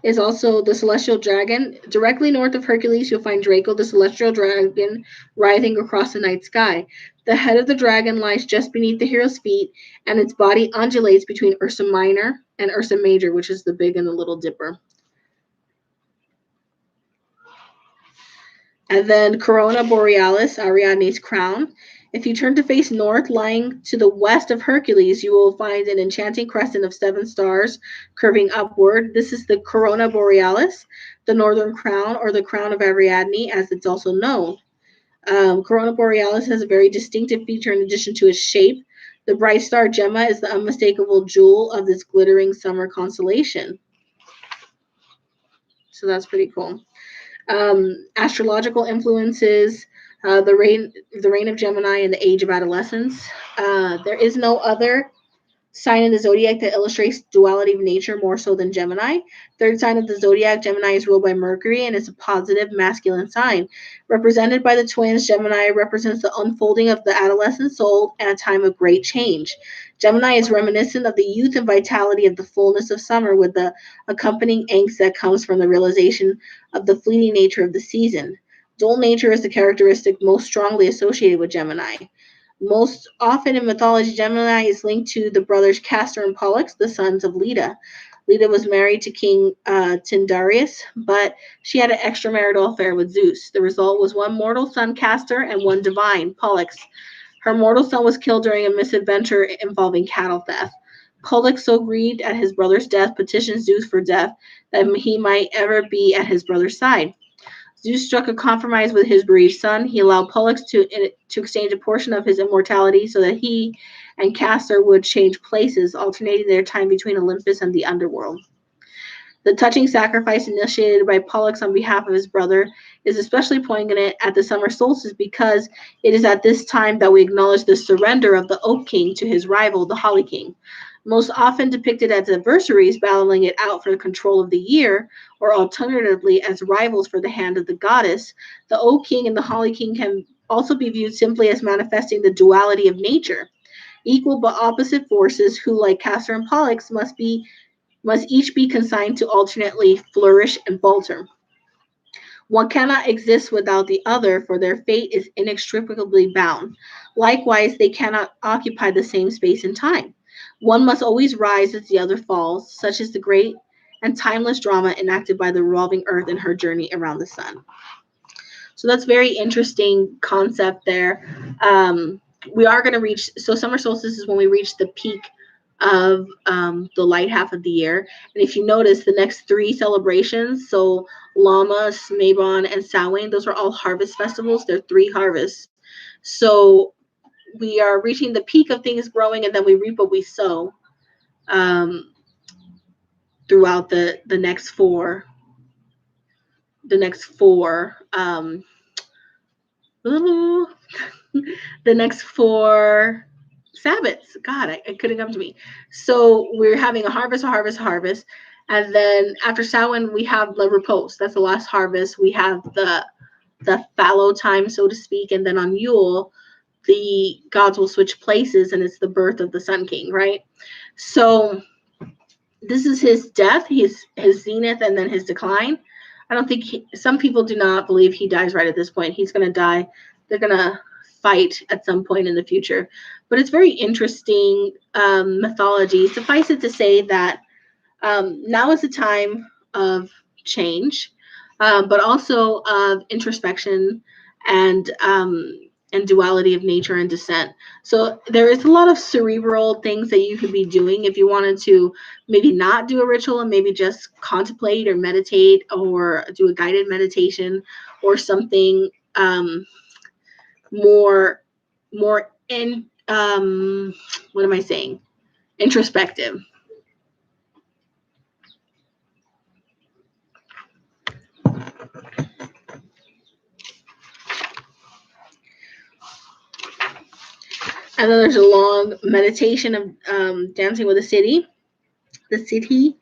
A: is also the celestial dragon. Directly north of Hercules, you'll find Draco, the celestial dragon, writhing across the night sky. The head of the dragon lies just beneath the hero's feet, and its body undulates between Ursa Minor and Ursa Major, which is the Big and the Little Dipper. And then Corona Borealis, Ariadne's crown. If you turn to face north, lying to the west of Hercules, you will find an enchanting crescent of 7 stars curving upward. This is the Corona Borealis, the northern crown, or the crown of Ariadne, as it's also known. Corona Borealis has a very distinctive feature in addition to its shape. The bright star Gemma is the unmistakable jewel of this glittering summer constellation. So that's pretty cool. Astrological influences, the reign of Gemini and the age of adolescence. There is no other sign in the zodiac that illustrates duality of nature more so than Gemini. Third sign of the zodiac, Gemini is ruled by Mercury and is a positive masculine sign. Represented by the twins, Gemini represents the unfolding of the adolescent soul and a time of great change. Gemini is reminiscent of the youth and vitality of the fullness of summer, with the accompanying angst that comes from the realization of the fleeting nature of the season. Dual nature is the characteristic most strongly associated with Gemini. Most often in mythology, Gemini is linked to the brothers Castor and Pollux, the sons of Leda. Leda was married to King Tyndareus, but she had an extramarital affair with Zeus. The result was one mortal son, Castor, and one divine, Pollux. Her mortal son was killed during a misadventure involving cattle theft. Pollux, so grieved at his brother's death, petitioned Zeus for death, that he might ever be at his brother's side. Zeus struck a compromise with his bereaved son. He allowed Pollux to exchange a portion of his immortality so that he and Castor would change places, alternating their time between Olympus and the underworld. The touching sacrifice initiated by Pollux on behalf of his brother is especially poignant at the summer solstice because it is at this time that we acknowledge the surrender of the Oak King to his rival, the Holly King. Most often depicted as adversaries battling it out for the control of the year, or alternatively as rivals for the hand of the goddess, the Oak King and the Holly King can also be viewed simply as manifesting the duality of nature. Equal but opposite forces who, like Castor and Pollux, must each be consigned to alternately flourish and falter. One cannot exist without the other, for their fate is inextricably bound. Likewise, they cannot occupy the same space and time. One must always rise as the other falls, such is the great and timeless drama enacted by the revolving earth in her journey around the sun. So that's very interesting concept there. We are going to reach, so summer solstice is when we reach the peak of the light half of the year. And if you notice, the next 3 celebrations, so Lammas, Mabon, and Samhain, those are all harvest festivals. They're 3 harvests. So we are reaching the peak of things growing, and then we reap what we sow throughout the next 4. The next 4. The next 4 Sabbats. God, I couldn't come to me. So we're having a harvest. And then after Samhain, we have the repose. That's the last harvest. We have the fallow time, so to speak. And then on Yule, the gods will switch places, and it's the birth of the Sun King, right? So this is his death, his zenith, and then his decline. I don't think some people do not believe he dies right at this point. He's going to die. They're going to fight at some point in the future. But it's very interesting mythology. Suffice it to say that now is a time of change, but also of introspection and duality of nature and descent. So there is a lot of cerebral things that you could be doing if you wanted to maybe not do a ritual and maybe just contemplate or meditate or do a guided meditation or something more in what am I saying? Introspective. And then there's a long meditation of dancing with the city. You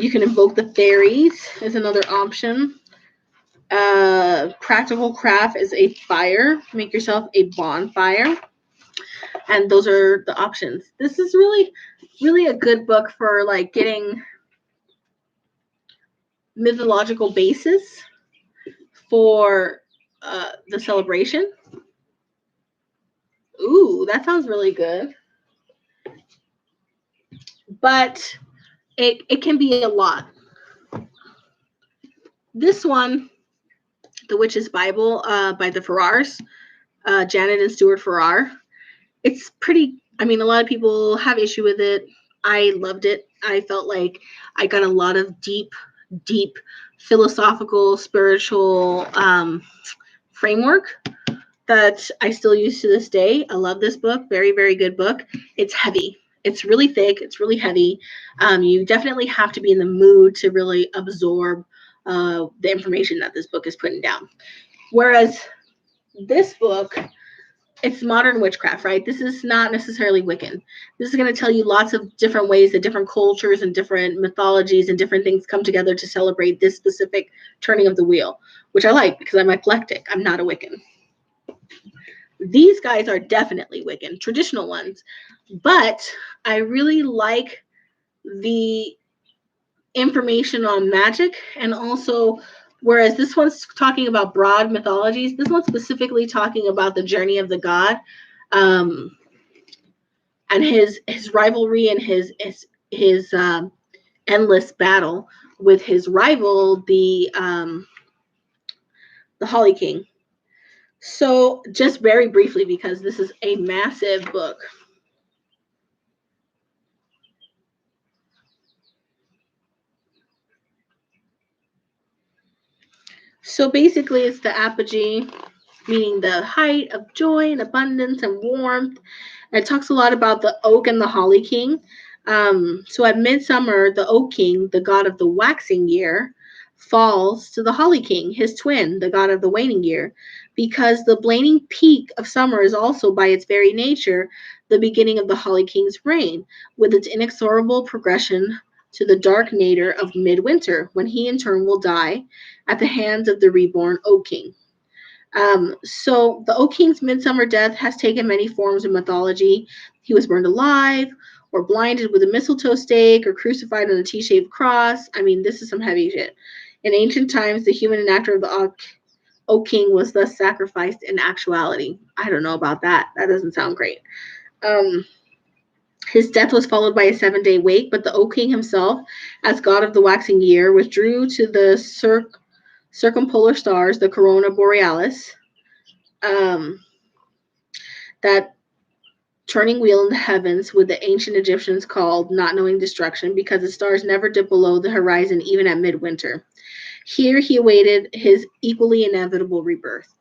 A: can invoke the fairies is another option. Practical craft is a fire. Make yourself a bonfire. And those are the options. This is really, really a good book for like getting mythological basis for the celebration. Ooh, that sounds really good. But it can be a lot. This one, The Witch's Bible by the Farrars, Janet and Stuart Farrar. It's pretty, I mean, a lot of people have issue with it. I loved it. I felt like I got a lot of deep philosophical, spiritual framework that I still use to this day. I love this book. Very, very good book. It's heavy. It's really thick. It's really heavy. You definitely have to be in the mood to really absorb the information that this book is putting down. Whereas this book, it's modern witchcraft, right? This is not necessarily Wiccan. This is going to tell you lots of different ways that different cultures and different mythologies and different things come together to celebrate this specific turning of the wheel, which I like because I'm eclectic. I'm not a Wiccan. These guys are definitely Wiccan, traditional ones, but I really like the information on magic, and also whereas this one's talking about broad mythologies, this one's specifically talking about the journey of the god and his rivalry and his endless battle with his rival, the Holly King. So just very briefly, because this is a massive book. So basically it's the apogee, meaning the height of joy and abundance and warmth. And it talks a lot about the oak and the holly king. So at midsummer, the oak king, the god of the waxing year, falls to the holly king, his twin, the god of the waning year, because the waning peak of summer is also by its very nature the beginning of the holly king's reign, with its inexorable progression to the dark nadir of midwinter, when he in turn will die at the hands of the reborn oak king. So the Oak King's midsummer death has taken many forms in mythology. He was burned alive, or blinded with a mistletoe stake, or crucified on a T-shaped cross. I mean, this is some heavy shit. In ancient times, the human enactor of the Oak King was thus sacrificed in actuality. I don't know about that. That doesn't sound great. His death was followed by a 7-day wake, but the Oak King himself, as god of the waxing year, withdrew to the circumpolar stars, the corona borealis, that turning wheel in the heavens, with the ancient Egyptians called not knowing destruction, because the stars never dip below the horizon even at midwinter. Here he awaited his equally inevitable rebirth.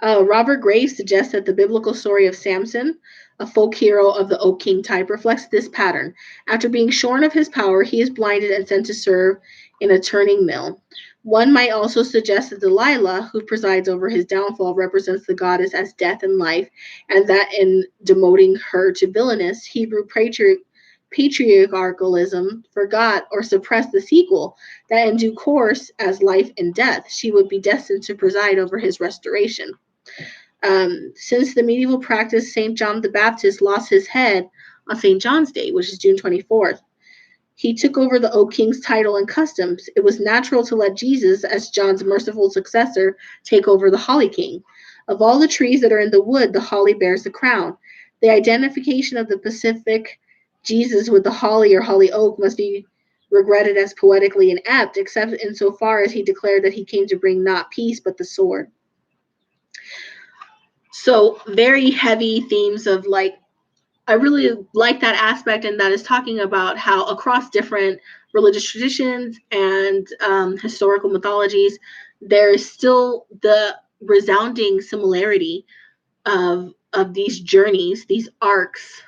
A: Robert Graves suggests that the biblical story of Samson, a folk hero of the Oak King type, reflects this pattern. After being shorn of his power, he is blinded and sent to serve in a turning mill. One might also suggest that Delilah, who presides over his downfall, represents the goddess as death and life, and that in demoting her to villainous, Hebrew patriarchalism forgot or suppressed the sequel, that in due course, as life and death, she would be destined to preside over his restoration. Since the medieval practice, St. John the Baptist lost his head on St. John's Day, which is June 24th. He took over the Oak King's title and customs. It was natural to let Jesus, as John's merciful successor, take over the Holly King. Of all the trees that are in the wood, the holly bears the crown. The identification of the Pacific Jesus with the holly or holly oak must be regretted as poetically inept, except insofar as he declared that he came to bring not peace, but the sword. So very heavy themes of I really like that aspect, and that is talking about how across different religious traditions and historical mythologies, there is still the resounding similarity of these journeys, these arcs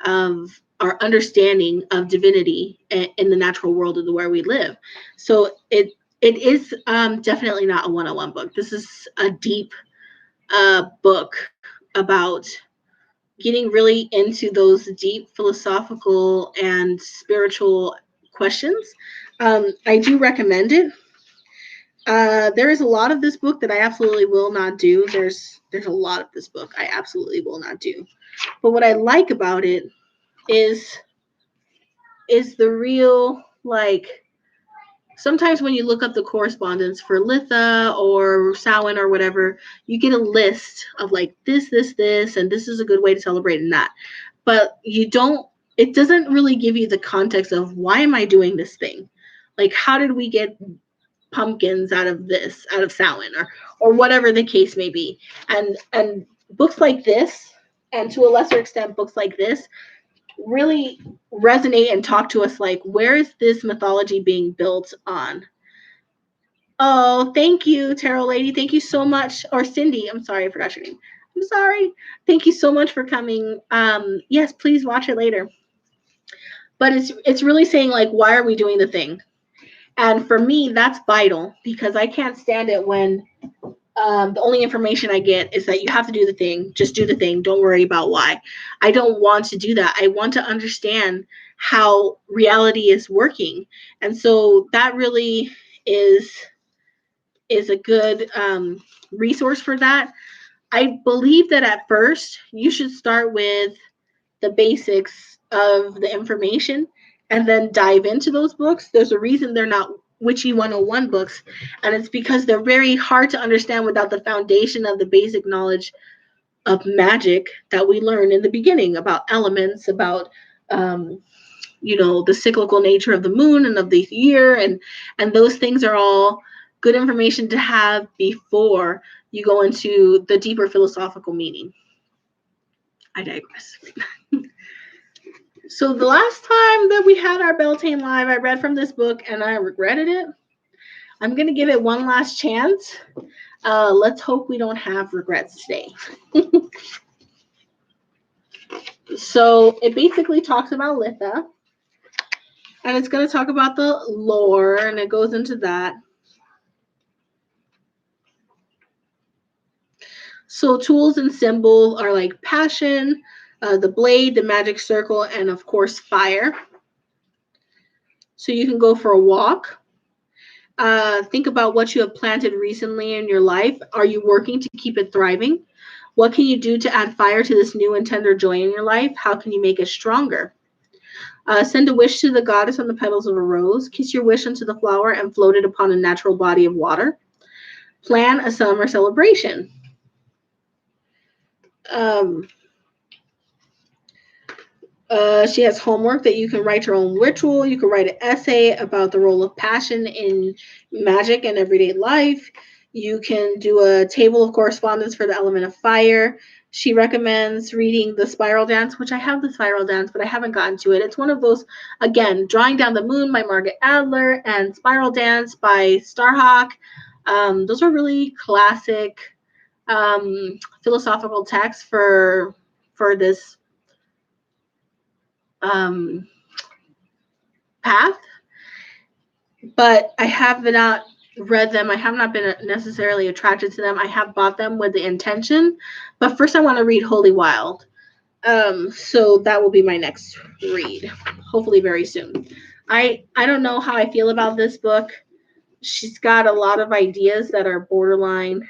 A: of our understanding of divinity in the natural world of where we live. So it is definitely not a one-on-one book. This is a deep book about getting really into those deep philosophical and spiritual questions. I do recommend it. There is a lot of this book that I absolutely will not do. There's a lot of this book I absolutely will not do. But what I like about it is the real, sometimes when you look up the correspondence for Litha or Samhain or whatever, you get a list of this, and this is a good way to celebrate and that. But it doesn't really give you the context of why am I doing this thing? How did we get pumpkins out of Samhain or whatever the case may be. And books like this, and to a lesser extent, books like this, really resonate and talk to us where is this mythology being built on? Oh, thank you, Tarot Lady. Thank you so much. Or Cindy. I'm sorry, I forgot your name. I'm sorry. Thank you so much for coming. Yes, please watch it later. But it's really saying why are we doing the thing? And for me, that's vital, because I can't stand it when the only information I get is that you have to do the thing. Just do the thing. Don't worry about why. I don't want to do that. I want to understand how reality is working. And so that really is a good resource for that. I believe that at first you should start with the basics of the information and then dive into those books. There's a reason they're not Witchy 101 books, and it's because they're very hard to understand without the foundation of the basic knowledge of magic that we learn in the beginning about elements, about the cyclical nature of the moon and of the year, and those things are all good information to have before you go into the deeper philosophical meaning. I digress. So the last time that we had our Beltane Live, I read from this book and I regretted it. I'm going to give it one last chance. Let's hope we don't have regrets today. So it basically talks about Litha. And it's going to talk about the lore, and it goes into that. So tools and symbols are like passion, the blade, the magic circle, and of course fire. So you can go for a walk. Think about what you have planted recently in your life. Are you working to keep it thriving? What can you do to add fire to this new and tender joy in your life? How can you make it stronger? Send a wish to the goddess on the petals of a rose. Kiss your wish into the flower and float it upon a natural body of water. Plan a summer celebration. She has homework that you can write your own ritual. You can write an essay about the role of passion in magic and everyday life. You can do a table of correspondence for the element of fire. She recommends reading The Spiral Dance, which I have The Spiral Dance, but I haven't gotten to it. It's one of those, again, Drawing Down the Moon by Margaret Adler and Spiral Dance by Starhawk. Those are really classic philosophical texts for this path, but I have not read them. I have not been necessarily attracted to them. I have bought them with the intention, but first I want to read Holy Wild. So that will be my next read, hopefully very soon. I don't know how I feel about this book. She's got a lot of ideas that are borderline.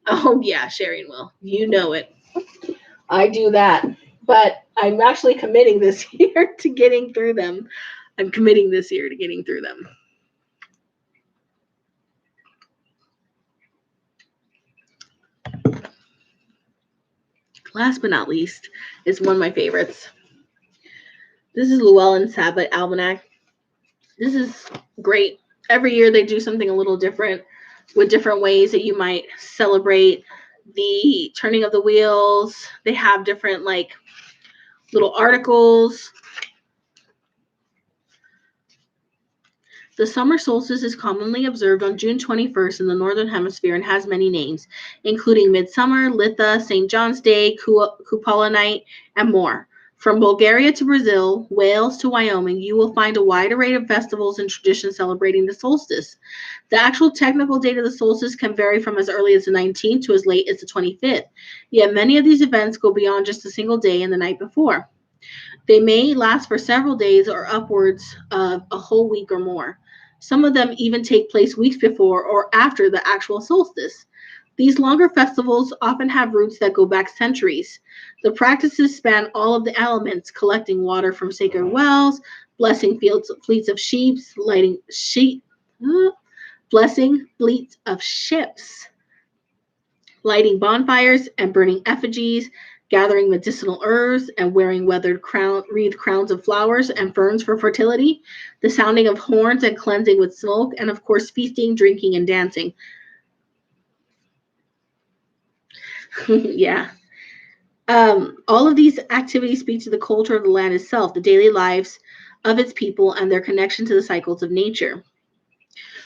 A: Oh yeah, Sharon will. You know it. I do that. But I'm actually committing this year to getting through them. I'm committing this year to getting through them. Last but not least is one of my favorites. This is Llewellyn Sabbats ALMANAC. This is great. Every year they do something a little different with different ways that you might celebrate the turning of the wheels. They have different like little articles. The summer solstice is commonly observed on June 21st in the Northern Hemisphere and has many names, including Midsummer, Litha, St. John's Day, Kupala Night, and more. From Bulgaria to Brazil, Wales to Wyoming, you will find a wide array of festivals and traditions celebrating the solstice. The actual technical date of the solstice can vary from as early as the 19th to as late as the 25th, yet many of these events go beyond just a single day and the night before. They may last for several days or upwards of a whole week or more. Some of them even take place weeks before or after the actual solstice. These longer festivals often have roots that go back centuries. The practices span all of the elements, collecting water from sacred wells, blessing fleets of blessing fleets of ships, lighting bonfires and burning effigies, gathering medicinal herbs and wearing wreathed crowns of flowers and ferns for fertility, the sounding of horns and cleansing with smoke, and of course feasting, drinking, and dancing. Yeah. All of these activities speak to the culture of the land itself, the daily lives of its people, and their connection to the cycles of nature.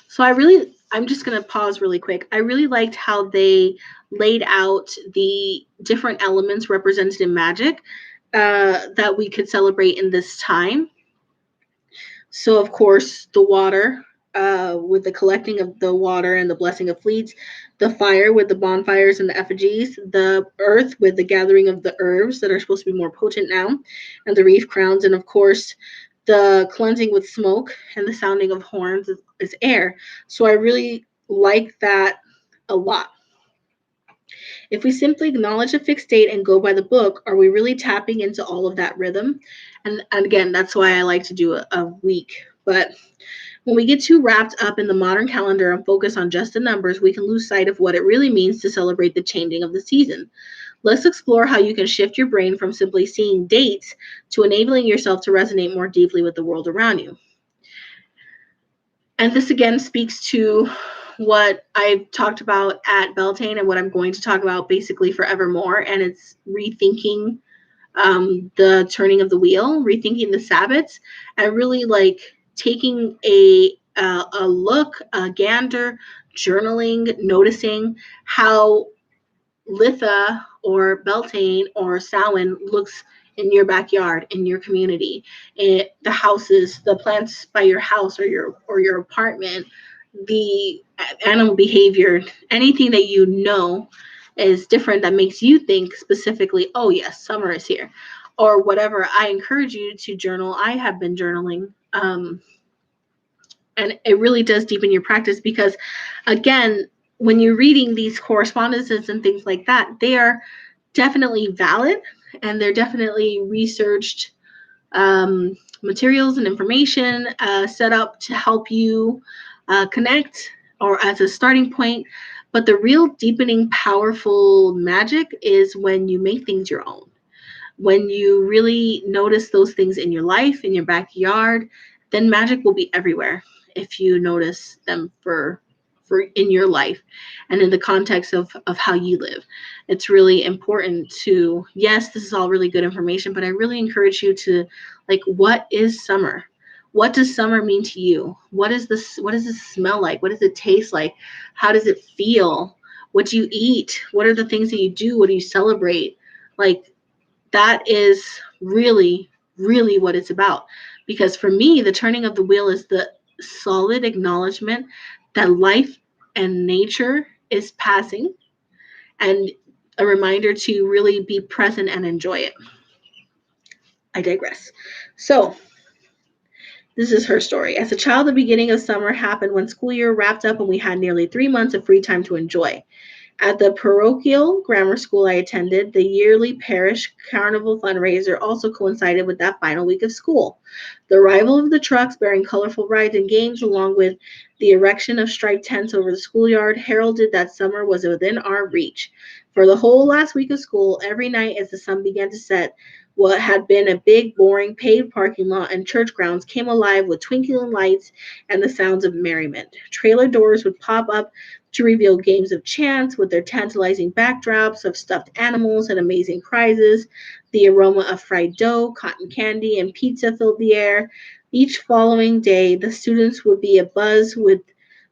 A: So I'm just going to pause really quick. I really liked how they laid out the different elements represented in magic that we could celebrate in this time. So, of course, the water with the collecting of the water and the blessing of fleets, the fire with the bonfires and the effigies, the earth with the gathering of the herbs that are supposed to be more potent now, and the wreath crowns, and of course, the cleansing with smoke and the sounding of horns is air. So I really like that a lot. If we simply acknowledge a fixed date and go by the book, are we really tapping into all of that rhythm? And again, that's why I like to do a week. But when we get too wrapped up in the modern calendar and focus on just the numbers, we can lose sight of what it really means to celebrate the changing of the season. Let's explore how you can shift your brain from simply seeing dates to enabling yourself to resonate more deeply with the world around you. And this again speaks to what I've talked about at Beltane and what I'm going to talk about basically forevermore. And it's rethinking the turning of the wheel, rethinking the Sabbats, and really like taking a look, a gander, journaling, noticing how Litha or Beltane or Samhain looks in your backyard, in your community, in the houses, the plants by your house or your apartment, the animal behavior, anything that you know is different that makes you think specifically, oh yes, summer is here, or whatever. I encourage you to journal. I have been journaling. And it really does deepen your practice because, again, when you're reading these correspondences and things like that, they are definitely valid and they're definitely researched materials and information set up to help you connect or as a starting point. But the real deepening, powerful magic is when you make things your own. when you really notice those things in your life, in your backyard, then magic will be everywhere if you notice them for in your life and in the context of how you live. It's really important to, yes, this is all really good information, but I really encourage you to, like, what is summer? What does summer mean to you? What does it smell like? What does it taste like? How does it feel? What do you eat? What are the things that you do? What do you celebrate? Like, that is really, really what it's about. Because for me, the turning of the wheel is the solid acknowledgement that life and nature is passing, and a reminder to really be present and enjoy it. I digress. So, this is her story. As a child, the beginning of summer happened when school year wrapped up and we had nearly 3 months of free time to enjoy. At the parochial grammar school I attended, the yearly parish carnival fundraiser also coincided with that final week of school. The arrival of the trucks bearing colorful rides and games, along with the erection of striped tents over the schoolyard, heralded that summer was within our reach. For the whole last week of school, every night as the sun began to set, what had been a big, boring, paved parking lot and church grounds came alive with twinkling lights and the sounds of merriment. Trailer doors would pop up to reveal games of chance with their tantalizing backdrops of stuffed animals and amazing prizes. The aroma of fried dough, cotton candy, and pizza filled the air. Each following day, the students would be abuzz with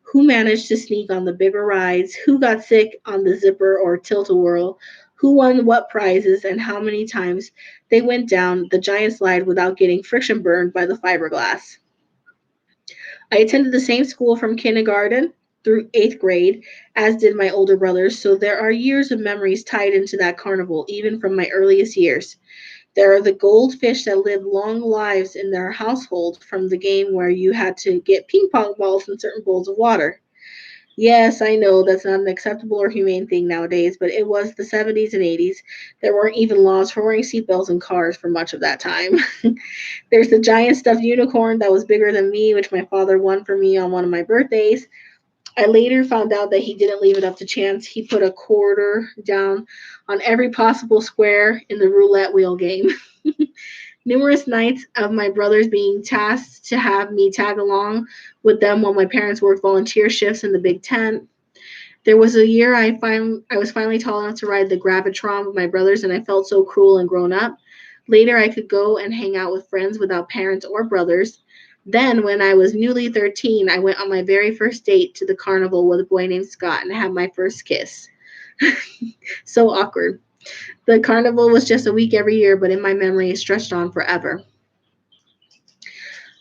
A: who managed to sneak on the bigger rides, who got sick on the zipper or tilt-a-whirl, who won what prizes, and how many times they went down the giant slide without getting friction burned by the fiberglass. I attended the same school from kindergarten through 8th grade, as did my older brothers, so there are years of memories tied into that carnival, even from my earliest years. There are the goldfish that live long lives in their household from the game where you had to get ping pong balls in certain bowls of water. Yes, I know that's not an acceptable or humane thing nowadays, but it was the 70s and 80s. There weren't even laws for wearing seatbelts in cars for much of that time. There's the giant stuffed unicorn that was bigger than me, which my father won for me on one of my birthdays. I later found out that he didn't leave it up to chance. He put a quarter down on every possible square in the roulette wheel game. Numerous nights of my brothers being tasked to have me tag along with them while my parents worked volunteer shifts in the big tent. There was a year I was finally tall enough to ride the Gravitron with my brothers, and I felt so cruel and grown up. Later, I could go and hang out with friends without parents or brothers. Then, when I was newly 13, I went on my very first date to the carnival with a boy named Scott and had my first kiss. So awkward. The carnival was just a week every year, but in my memory, it stretched on forever.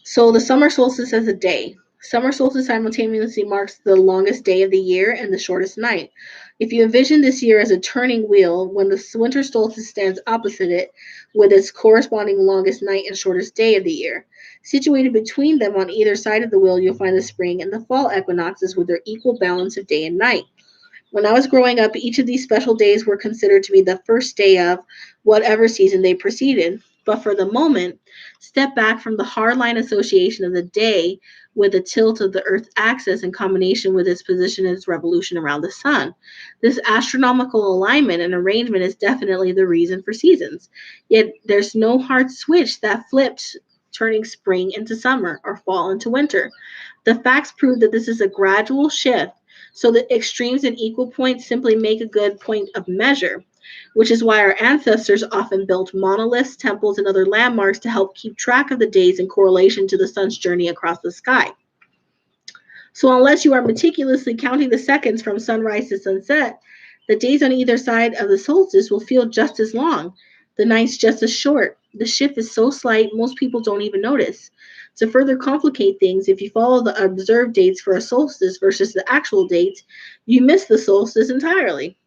A: So the summer solstice as a day. Summer solstice simultaneously marks the longest day of the year and the shortest night. If you envision this year as a turning wheel, when the winter solstice stands opposite it with its corresponding longest night and shortest day of the year. Situated between them on either side of the wheel, you'll find the spring and the fall equinoxes with their equal balance of day and night. When I was growing up, each of these special days were considered to be the first day of whatever season they preceded. But for the moment, step back from the hardline association of the day with the tilt of the Earth's axis in combination with its position and its revolution around the sun. This astronomical alignment and arrangement is definitely the reason for seasons. Yet there's no hard switch that flipped, turning spring into summer or fall into winter. The facts prove that this is a gradual shift, so the extremes and equal points simply make a good point of measure, which is why our ancestors often built monoliths, temples, and other landmarks to help keep track of the days in correlation to the sun's journey across the sky. So unless you are meticulously counting the seconds from sunrise to sunset, the days on either side of the solstice will feel just as long, the nights just as short. The shift is so slight, most people don't even notice. To further complicate things, if you follow the observed dates for a solstice versus the actual dates, you miss the solstice entirely.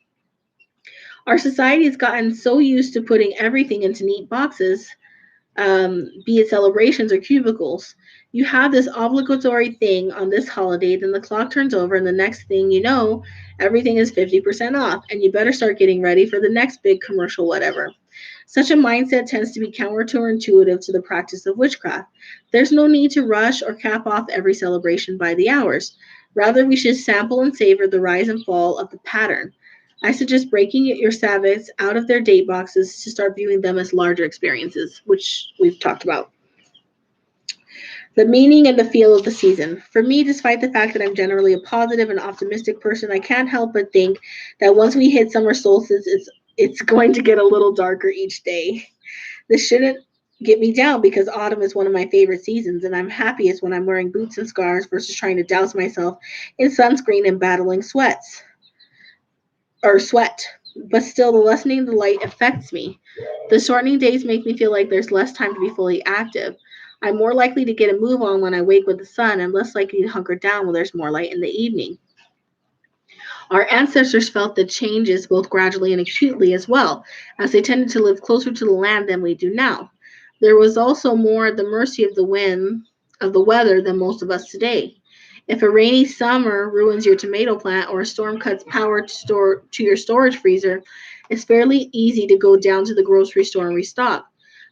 A: Our society has gotten so used to putting everything into neat boxes, be it celebrations or cubicles. You have this obligatory thing on this holiday, then the clock turns over, and the next thing you know, everything is 50% off, and you better start getting ready for the next big commercial, whatever. Such a mindset tends to be counterintuitive to the practice of witchcraft. There's no need to rush or cap off every celebration by the hours. Rather, we should sample and savor the rise and fall of the pattern. I suggest breaking your Sabbats out of their date boxes to start viewing them as larger experiences, which we've talked about. The meaning and the feel of the season. For me, despite the fact that I'm generally a positive and optimistic person, I can't help but think that once we hit summer solstice, it's going to get a little darker each day. This shouldn't get me down because autumn is one of my favorite seasons, and I'm happiest when I'm wearing boots and scarves versus trying to douse myself in sunscreen and battling sweat. But still, the lessening of the light affects me. The shortening days make me feel like there's less time to be fully active. I'm more likely to get a move on when I wake with the sun and less likely to hunker down when there's more light in the evening. Our ancestors felt the changes both gradually and acutely as well, as they tended to live closer to the land than we do now. There was also more at the mercy of the weather than most of us today. If a rainy summer ruins your tomato plant or a storm cuts power to your storage freezer, it's fairly easy to go down to the grocery store and restock.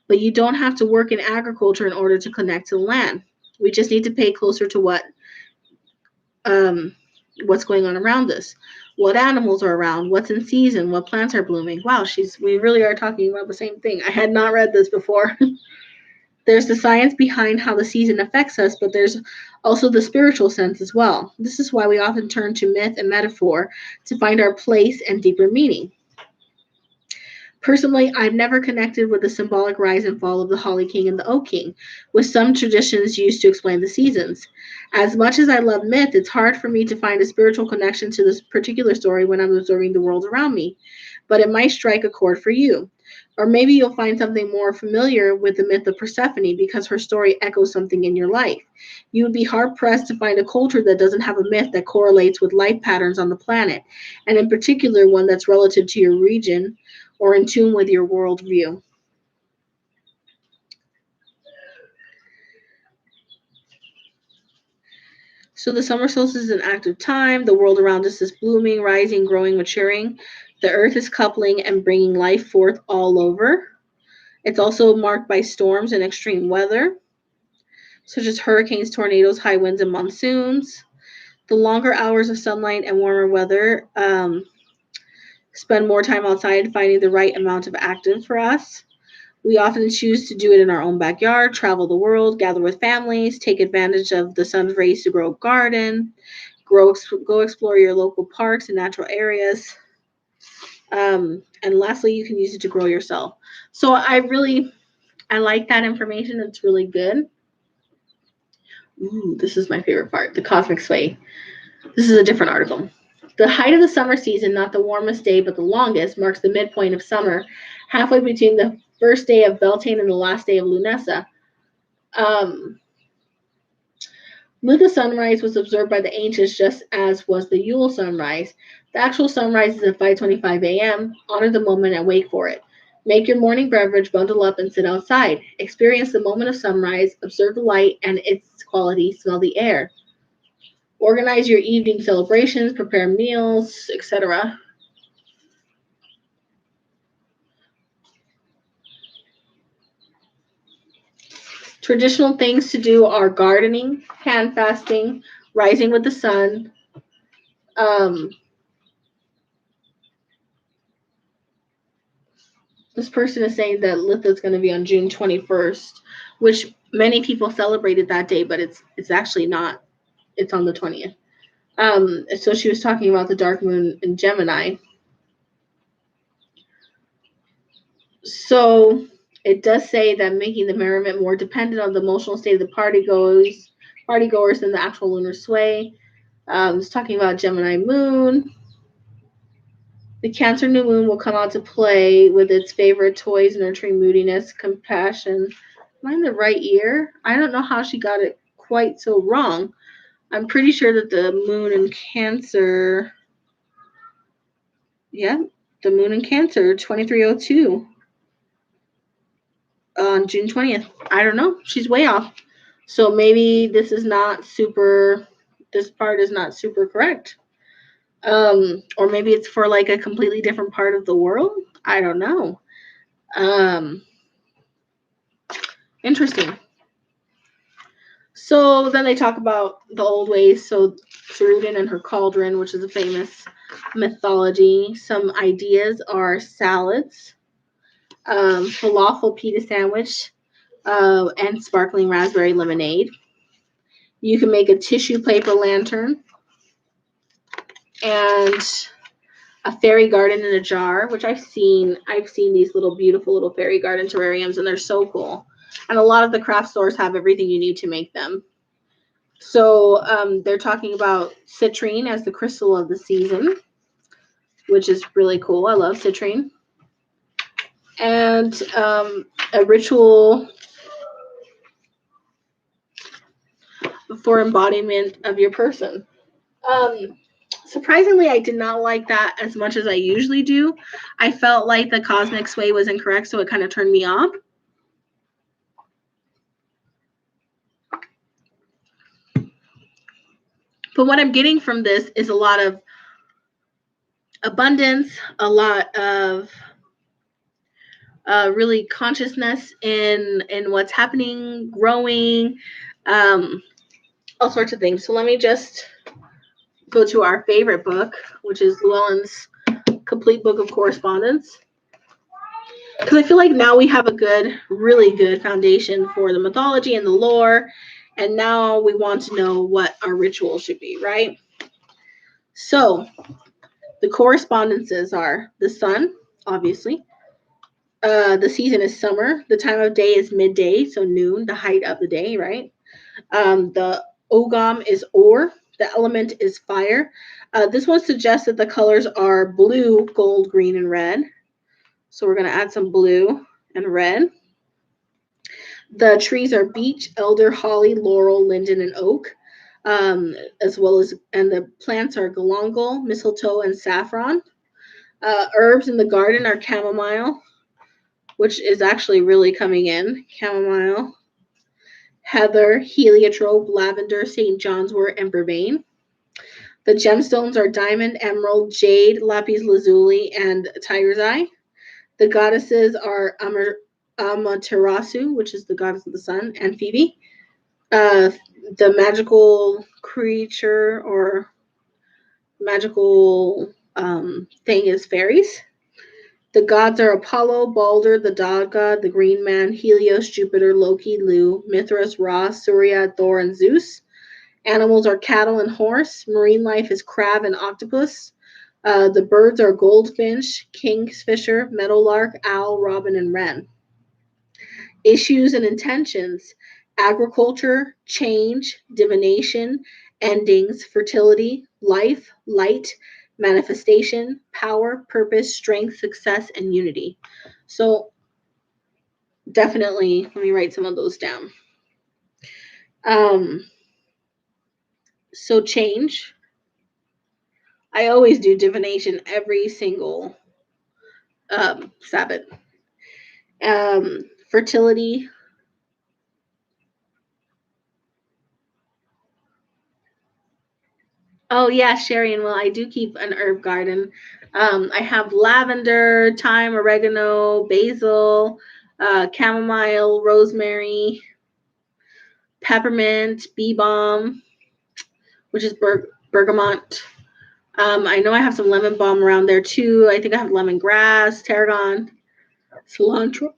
A: But you don't have to work in agriculture in order to connect to the land. We just need to pay closer to um, what's going on around us, what animals are around, what's in season, what plants are blooming. Wow, we really are talking about the same thing. I had not read this before. There's the science behind how the season affects us, but there's also the spiritual sense as well. This is why we often turn to myth and metaphor to find our place and deeper meaning. Personally, I've never connected with the symbolic rise and fall of the Holly King and the Oak King, with some traditions used to explain the seasons. As much as I love myth, it's hard for me to find a spiritual connection to this particular story when I'm observing the world around me, but it might strike a chord for you. Or maybe you'll find something more familiar with the myth of Persephone because her story echoes something in your life. You would be hard pressed to find a culture that doesn't have a myth that correlates with life patterns on the planet, and in particular one that's relative to your region or in tune with your worldview. So the summer solstice is an active time. The world around us is blooming, rising, growing, maturing. The earth is coupling and bringing life forth all over. It's also marked by storms and extreme weather, such as hurricanes, tornadoes, high winds, and monsoons. The longer hours of sunlight and warmer weather spend more time outside finding the right amount of active for us. We often choose to do it in our own backyard, travel the world, gather with families, take advantage of the sun's rays to grow a garden, go explore your local parks and natural areas. And lastly, you can use it to grow yourself. So I like that information. It's really good. Ooh, this is my favorite part, the cosmic sway. This is a different article. The height of the summer season, not the warmest day but the longest, marks the midpoint of summer, halfway between the first day of Beltane and the last day of Lunasa. Litha sunrise was observed by the ancients just as was the Yule sunrise. The actual sunrise is at 5:25 a.m. Honor the moment and wait for it. Make your morning beverage, bundle up, and sit outside. Experience the moment of sunrise, observe the light and its quality, smell the air. Organize your evening celebrations, prepare meals, etc. Traditional things to do are gardening, hand fasting, rising with the sun. Um, this person is saying that Litha is going to be on June 21st, which many people celebrated that day, but it's actually not. It's on the 20th. So she was talking about the dark moon in Gemini. So it does say that making the merriment more dependent on the emotional state of the partygoers than the actual lunar sway. It's talking about Gemini moon. The Cancer new moon will come out to play with its favorite toys, nurturing moodiness, compassion. Am I in the right year? I don't know how she got it quite so wrong. I'm pretty sure that the moon in Cancer, yeah, the moon in Cancer, 2302 on June 20th. I don't know. She's way off. So maybe this part is not super correct. Or maybe it's for like a completely different part of the world. I don't know. Interesting. So then they talk about the old ways. So Sarudin and her cauldron, which is a famous mythology. Some ideas are salads, falafel pita sandwich, and sparkling raspberry lemonade. You can make a tissue paper lantern and a fairy garden in a jar, which I've seen these little beautiful little fairy garden terrariums, and they're so cool. And a lot of the craft stores have everything you need to make them. So they're talking about citrine as the crystal of the season, which is really cool. I love citrine. And a ritual for embodiment of your person. Surprisingly, I did not like that as much as I usually do. I felt like the cosmic sway was incorrect, so it kind of turned me off. But what I'm getting from this is a lot of abundance, a lot of really consciousness in what's happening, growing, all sorts of things. So let me just go to our favorite book, which is Llewellyn's Complete Book of Correspondence. Because I feel like now we have a good, really good foundation for the mythology and the lore. And now we want to know what our ritual should be, right? So the correspondences are the sun, obviously. The season is summer. The time of day is midday, so noon, the height of the day, right? The ogam is ore. The element is fire. This one suggests that the colors are blue, gold, green, and red. So we're going to add some blue and red. The trees are beech, elder, holly, laurel, linden, and oak, as well as, and the plants are galangal, mistletoe, and saffron. Herbs in the garden are chamomile, which is actually really coming in. Chamomile, heather, heliotrope, lavender, St. John's wort, and vervain. The gemstones are diamond, emerald, jade, lapis lazuli, and tiger's eye. The goddesses are Amaterasu, which is the goddess of the sun, and Phoebe. The magical creature or magical thing is fairies. The gods are Apollo, Balder, the dog god, the green man, Helios, Jupiter, Loki, Lu, Mithras, Ra, Surya, Thor, and Zeus. Animals are cattle and horse. Marine life is crab and octopus. The birds are goldfinch, kingfisher, meadowlark, owl, robin, and wren. Issues and intentions: agriculture, change, divination, endings, fertility, life, light, manifestation, power, purpose, strength, success, and unity. So definitely, let me write some of those down. So change. I always do divination every single Sabbath. Fertility. Oh yeah, Sherry, and well, I do keep an herb garden. I have lavender, thyme, oregano, basil, chamomile, rosemary, peppermint, bee balm, which is bergamot. I know I have some lemon balm around there too. I think I have lemongrass, tarragon, cilantro,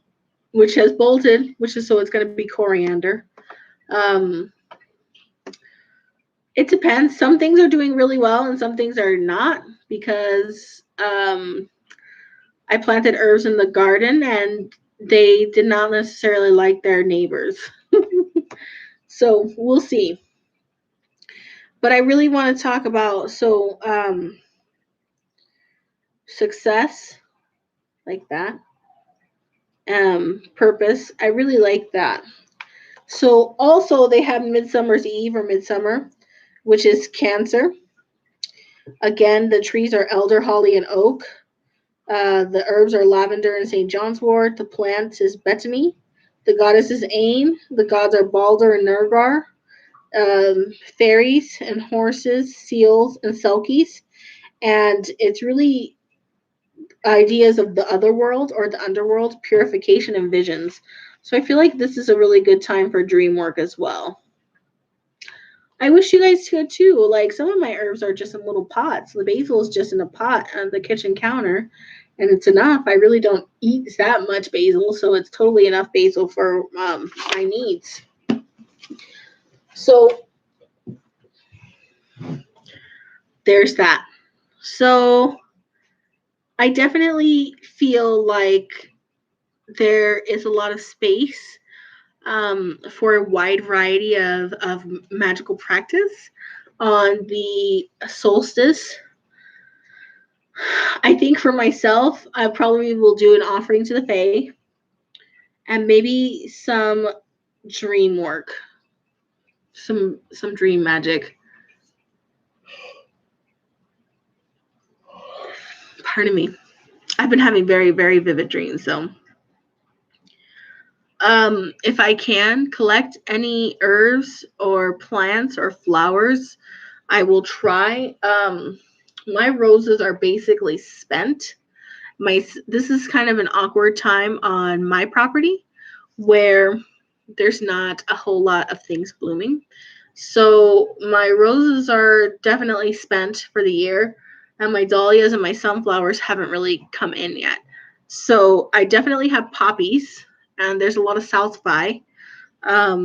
A: which has bolted, which is so it's going to be coriander. It depends. Some things are doing really well and some things are not, because I planted herbs in the garden and they did not necessarily like their neighbors. So we'll see. But I really want to talk about, success, like that. Purpose, I really like that. So also they have Midsummer's Eve or Midsummer, which is Cancer. Again, the trees are elder, holly, and oak. The herbs are lavender and St. John's wort. The plant is betony. The goddess is Ain. The gods are Balder and Nergar. Fairies and horses, seals, and selkies. And it's really ideas of the other world or the underworld, purification, and visions. So I feel like this is a really good time for dream work as well. I wish you guys could too. Like some of my herbs are just in little pots. The basil is just in a pot on the kitchen counter, and it's enough. I really don't eat that much basil, so it's totally enough basil for my needs. So there's that. So I definitely feel like there is a lot of space for a wide variety of magical practice on the solstice. I think for myself, I probably will do an offering to the Fae and maybe some dream work, some dream magic. Pardon me. I've been having very, very vivid dreams, so if I can collect any herbs or plants or flowers, I will try. My roses are basically spent. This is kind of an awkward time on my property where there's not a whole lot of things blooming. So my roses are definitely spent for the year, and my dahlias and my sunflowers haven't really come in yet. So I definitely have poppies, and there's a lot of Southby,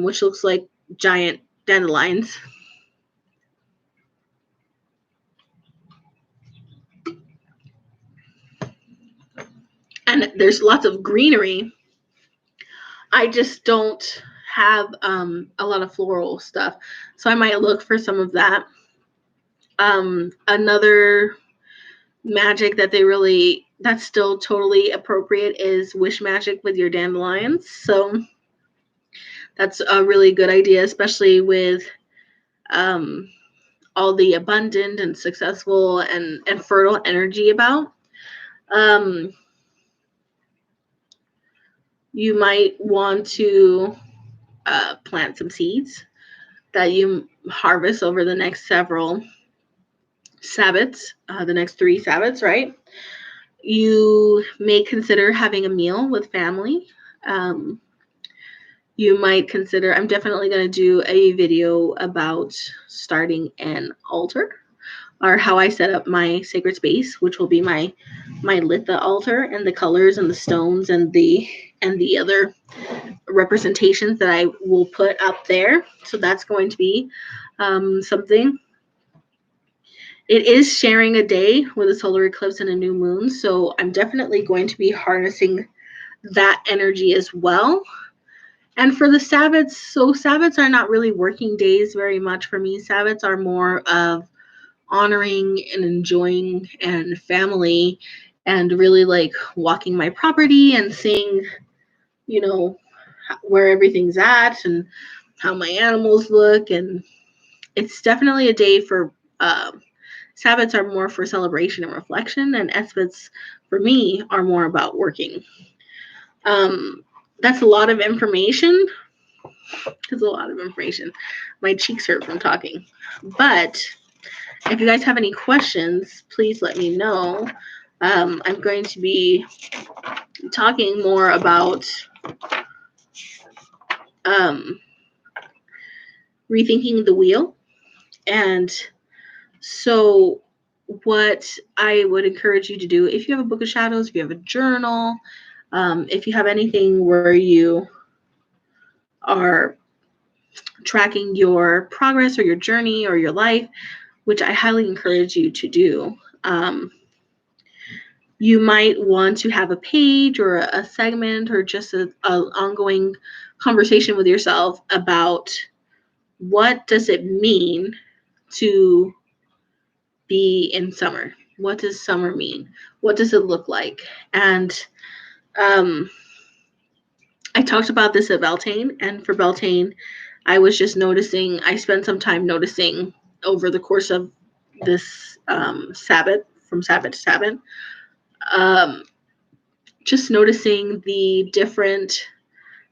A: which looks like giant dandelions. And there's lots of greenery. I just don't have a lot of floral stuff, so I might look for some of that. Another magic that's still totally appropriate is wish magic with your dandelions. So that's a really good idea, especially with all the abundant and successful and fertile energy about. You might want to plant some seeds that you harvest over the next several Sabbats, the next 3 Sabbats, right? You may consider having a meal with family. You might consider, I'm definitely going to do a video about starting an altar, or how I set up my sacred space, which will be my Litha altar, and the colors and the stones and the other representations that I will put up there. So that's going to be something. It is sharing a day with a solar eclipse and a new moon, so I'm definitely going to be harnessing that energy as well. And for the Sabbats, so Sabbats are not really working days very much for me. Sabbats are more of honoring and enjoying and family, and really like walking my property and seeing, you know, where everything's at and how my animals look. And it's definitely a day for Sabbats are more for celebration and reflection, and Esbats for me are more about working. That's a lot of information. That's a lot of information. My cheeks hurt from talking. But if you guys have any questions, please let me know. I'm going to be talking more about rethinking the wheel. And so what I would encourage you to do, if you have a book of shadows, if you have a journal, if you have anything where you are tracking your progress or your journey or your life, which I highly encourage you to do, you might want to have a page or a segment or just an ongoing conversation with yourself about what does it mean to be in summer. What does summer mean? What does it look like? And I talked about this at Beltane, and for Beltane, I was just noticing, I spent some time noticing over the course of this Sabbat, from Sabbat to Sabbat, just noticing the different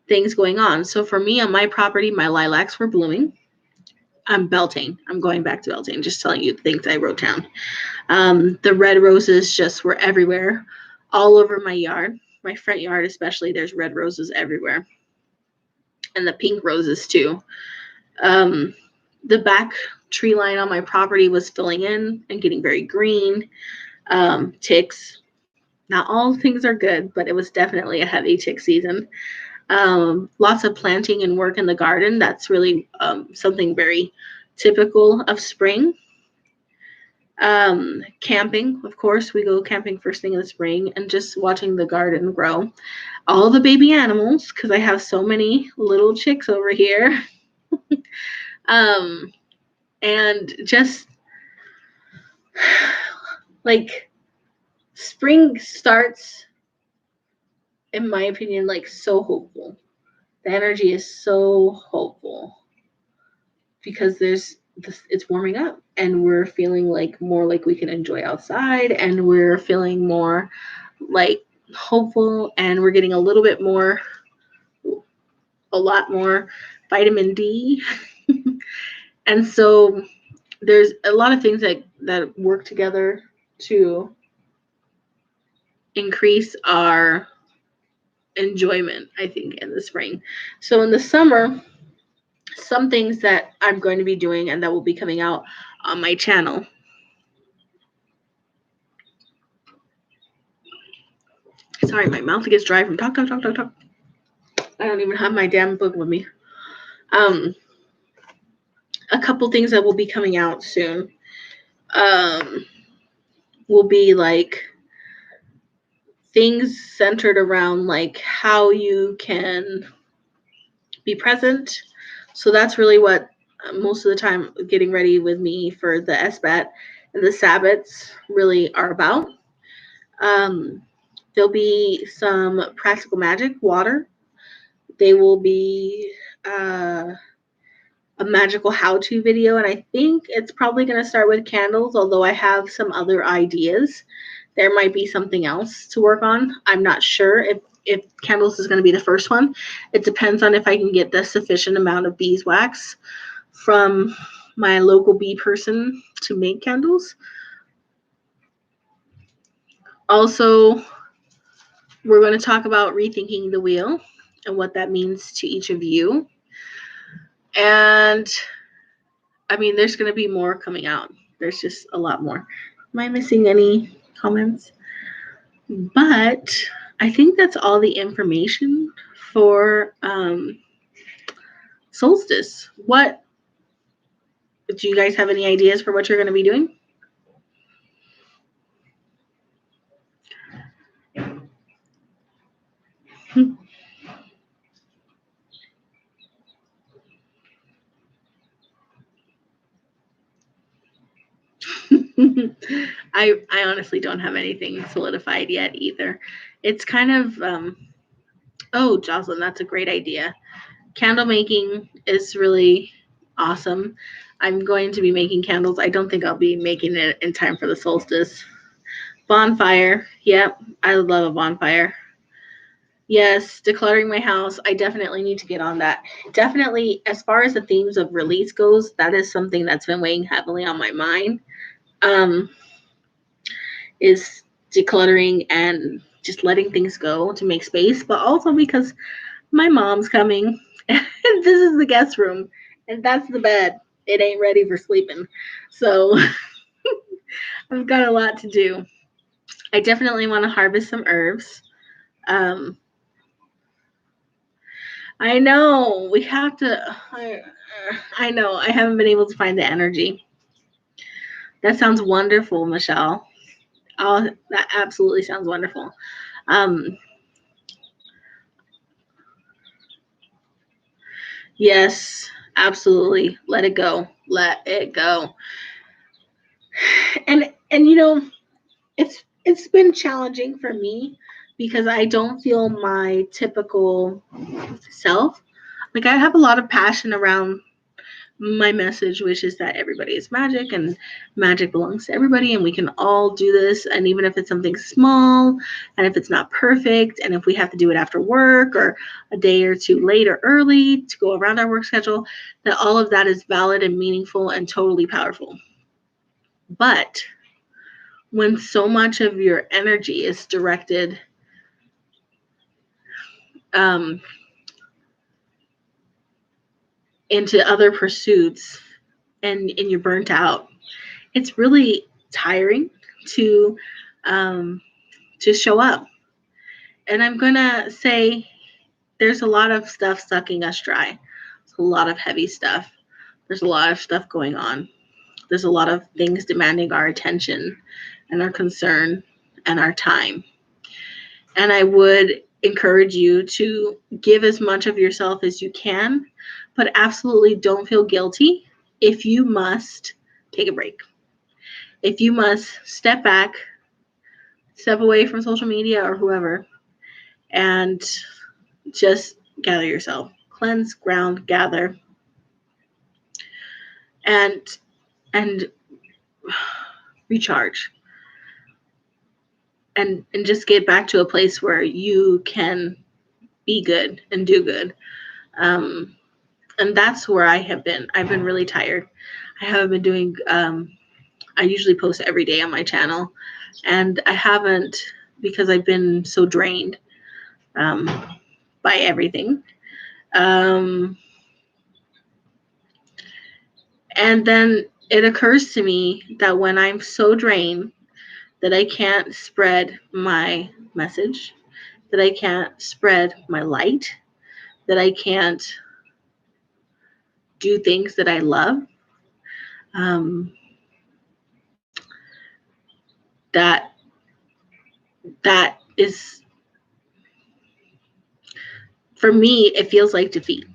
A: things going on. So for me, on my property, my lilacs were blooming. I'm Beltane. I'm going back to Beltane, just telling you the things I wrote down. The red roses just were everywhere, all over my yard. My front yard especially, there's red roses everywhere. And the pink roses too. The back tree line on my property was filling in and getting very green. Ticks. Not all things are good, but it was definitely a heavy tick season. Lots of planting and work in the garden. That's really something very typical of spring. Camping, of course, we go camping first thing in the spring, and just watching the garden grow. All the baby animals, because I have so many little chicks over here. um, and just like spring starts, in my opinion, like so hopeful. The energy is so hopeful because it's warming up and we're feeling like more like we can enjoy outside, and we're feeling more like hopeful, and we're getting a lot more vitamin D. And so there's a lot of things that work together to increase our enjoyment, I think, in the spring. So in the summer, some things that I'm going to be doing and that will be coming out on my channel. Sorry, my mouth gets dry from talk. I don't even have my damn book with me. A couple things that will be coming out soon will be like things centered around like how you can be present. So that's really what most of the time getting ready with me for the SBAT and the Sabbats really are about. There'll be some practical magic water. They will be a magical how-to video, and I think it's probably going to start with candles, although I have some other ideas. There might be something else to work on. I'm not sure if candles is going to be the first one. It depends on if I can get the sufficient amount of beeswax from my local bee person to make candles. Also, we're going to talk about rethinking the wheel and what that means to each of you. And I mean, there's going to be more coming out. There's just a lot more. Am I missing any comments? But I think that's all the information for Solstice. What do you guys have any ideas for what you're going to be doing? I honestly don't have anything solidified yet either. It's kind of oh, Jocelyn, that's a great idea. Candle making is really awesome. I'm going to be making candles. I don't think I'll be making it in time for the solstice. Bonfire. Yep, I love a bonfire. Yes, decluttering my house. I definitely need to get on that. Definitely, as far as the themes of release goes, that is something that's been weighing heavily on my mind. Is decluttering and just letting things go to make space, but also because my mom's coming and this is the guest room and that's the bed. It ain't ready for sleeping. So I've got a lot to do. I definitely want to harvest some herbs. I know we have to. I know I haven't been able to find the energy. That sounds wonderful, Michelle. Oh, that absolutely sounds wonderful. Yes, absolutely. Let it go. Let it go. And you know, it's been challenging for me because I don't feel my typical self. Like I have a lot of passion around my message, which is that everybody is magic and magic belongs to everybody and we can all do this. And even if it's something small and if it's not perfect and if we have to do it after work or a day or two late or early to go around our work schedule, that all of that is valid and meaningful and totally powerful. But when so much of your energy is directed into other pursuits and you're burnt out, it's really tiring to show up. And I'm going to say there's a lot of stuff sucking us dry. There's a lot of heavy stuff. There's a lot of stuff going on. There's a lot of things demanding our attention and our concern and our time. And I would encourage you to give as much of yourself as you can, but absolutely don't feel guilty if you must take a break. If you must step back, step away from social media or whoever, and just gather yourself. Cleanse, ground, gather, and recharge. And just get back to a place where you can be good and do good. And that's where I have been. I've been really tired. I haven't been doing, I usually post every day on my channel, and I haven't, because I've been so drained by everything. And then it occurs to me that when I'm so drained that I can't spread my message, that I can't spread my light, that I can't do things that I love, that is, for me, it feels like defeat.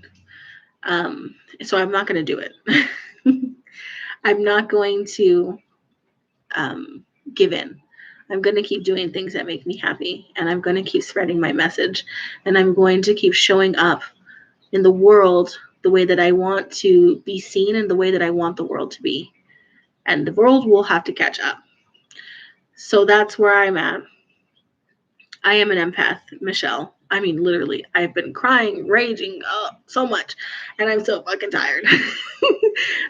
A: So I'm not going to do it. I'm not going to give in. I'm going to keep doing things that make me happy, and I'm going to keep spreading my message, and I'm going to keep showing up in the world the way that I want to be seen and the way that I want the world to be. And the world will have to catch up. So that's where I'm at. I am an empath, Michelle. I mean, literally, I've been crying, raging so much, and I'm so fucking tired.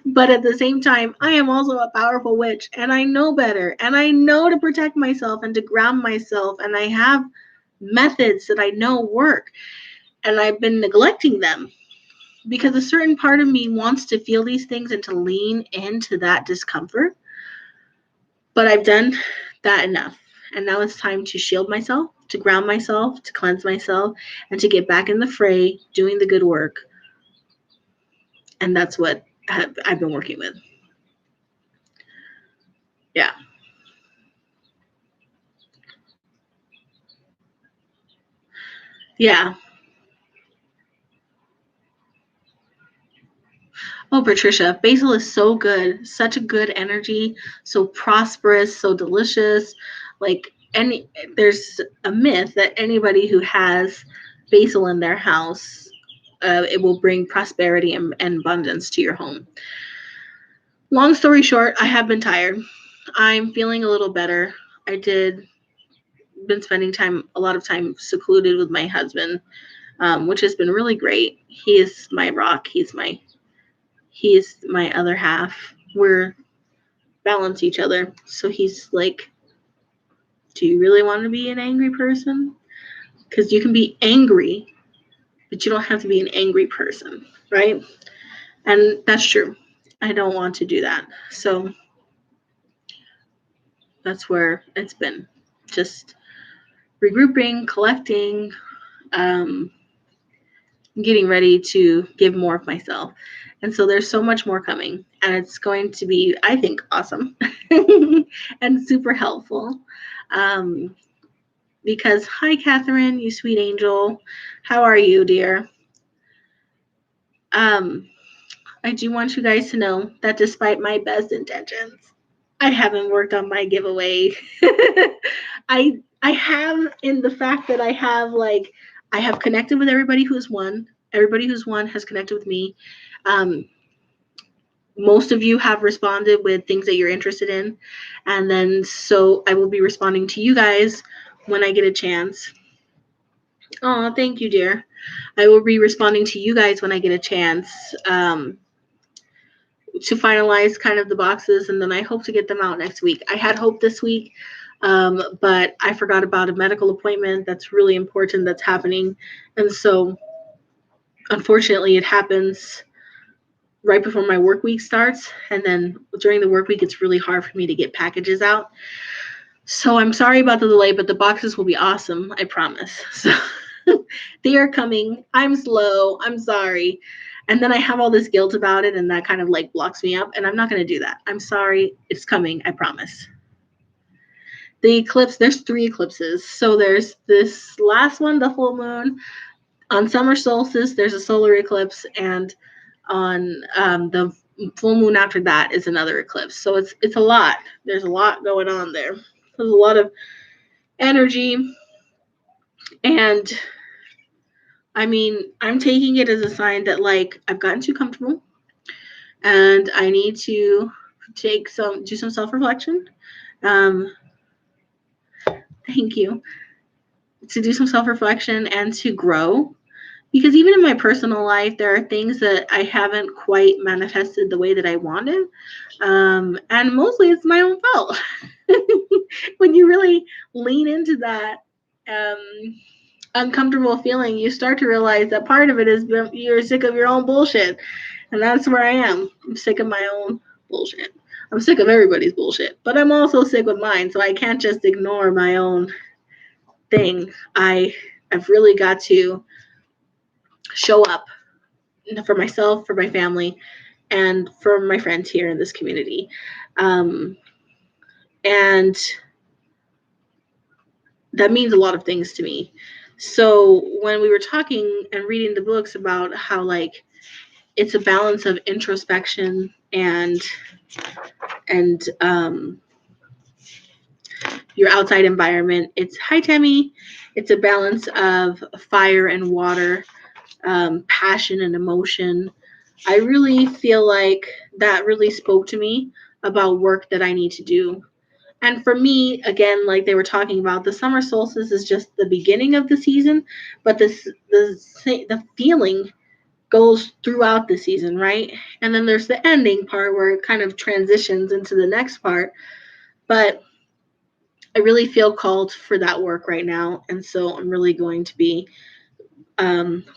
A: But at the same time, I am also a powerful witch, and I know better, and I know to protect myself and to ground myself, and I have methods that I know work, and I've been neglecting them because a certain part of me wants to feel these things and to lean into that discomfort. But I've done that enough, and now it's time to shield myself, to ground myself, to cleanse myself, and to get back in the fray, doing the good work. And that's what I've been working with. Yeah. Yeah. Oh, Patricia, basil is so good. Such a good energy. So prosperous, so delicious. Like, there's a myth that anybody who has basil in their house, it will bring prosperity and abundance to your home. Long story short, I have been tired. I'm feeling a little better. Been spending a lot of time secluded with my husband, which has been really great. He is my rock. He's my other half. We're balance each other. So he's like, do you really want to be an angry person? Because you can be angry, but you don't have to be an angry person, right? And that's true. I don't want to do that. So that's where it's been. Just regrouping, collecting, getting ready to give more of myself. And so there's so much more coming, and it's going to be, I think, awesome and super helpful. Because, hi, Catherine, you sweet angel. How are you, dear? I do want you guys to know that despite my best intentions, I haven't worked on my giveaway. I have, in the fact that I have connected with everybody who's won. Everybody who's won has connected with me. Most of you have responded with things that you're interested in. And then, so I will be responding to you guys when I get a chance. Oh, thank you, dear. I will be responding to you guys when I get a chance to finalize kind of the boxes, and then I hope to get them out next week. I had hope this week, but I forgot about a medical appointment that's really important that's happening. And so, unfortunately, it happens right before my work week starts. And then during the work week, it's really hard for me to get packages out. So I'm sorry about the delay, but the boxes will be awesome. I promise. So they are coming. I'm slow. I'm sorry. And then I have all this guilt about it, and that kind of like blocks me up. And I'm not going to do that. I'm sorry. It's coming. I promise. The eclipse, there's 3 eclipses. So there's this last one, the full moon. On summer solstice, there's a solar eclipse. And on the full moon after that is another eclipse. So it's a lot. There's a lot going on there. There's a lot of energy. And I mean, I'm taking it as a sign that like I've gotten too comfortable and I need to do some self-reflection. Thank you. To do some self-reflection and to grow. Because even in my personal life, there are things that I haven't quite manifested the way that I wanted. And mostly it's my own fault. When you really lean into that uncomfortable feeling, you start to realize that part of it is you're sick of your own bullshit. And that's where I am. I'm sick of my own bullshit. I'm sick of everybody's bullshit. But I'm also sick with mine, so I can't just ignore my own thing. I've really got to show up for myself, for my family, and for my friends here in this community. And that means a lot of things to me. So when we were talking and reading the books about how like it's a balance of introspection and your outside environment. Hi Tammy. It's a balance of fire and water, passion and emotion. I really feel like that really spoke to me about work that I need to do. And for me, again, like they were talking about, the summer solstice is just the beginning of the season, but the feeling goes throughout the season, right? And then there's the ending part where it kind of transitions into the next part. But I really feel called for that work right now, and so I'm really going to be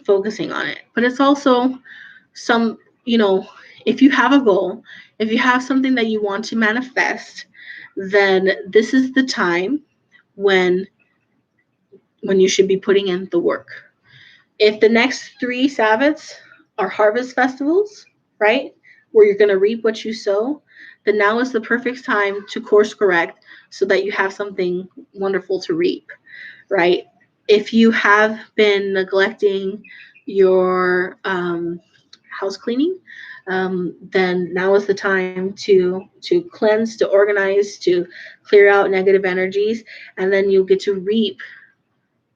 A: focusing on it. But it's also some, if you have a goal, if you have something that you want to manifest, then this is the time when you should be putting in the work. If the next 3 Sabbats are harvest festivals, right, where you're going to reap what you sow, then now is the perfect time to course correct so that you have something wonderful to reap, right? If you have been neglecting your house cleaning, then now is the time to cleanse, to organize, to clear out negative energies, and then you'll get to reap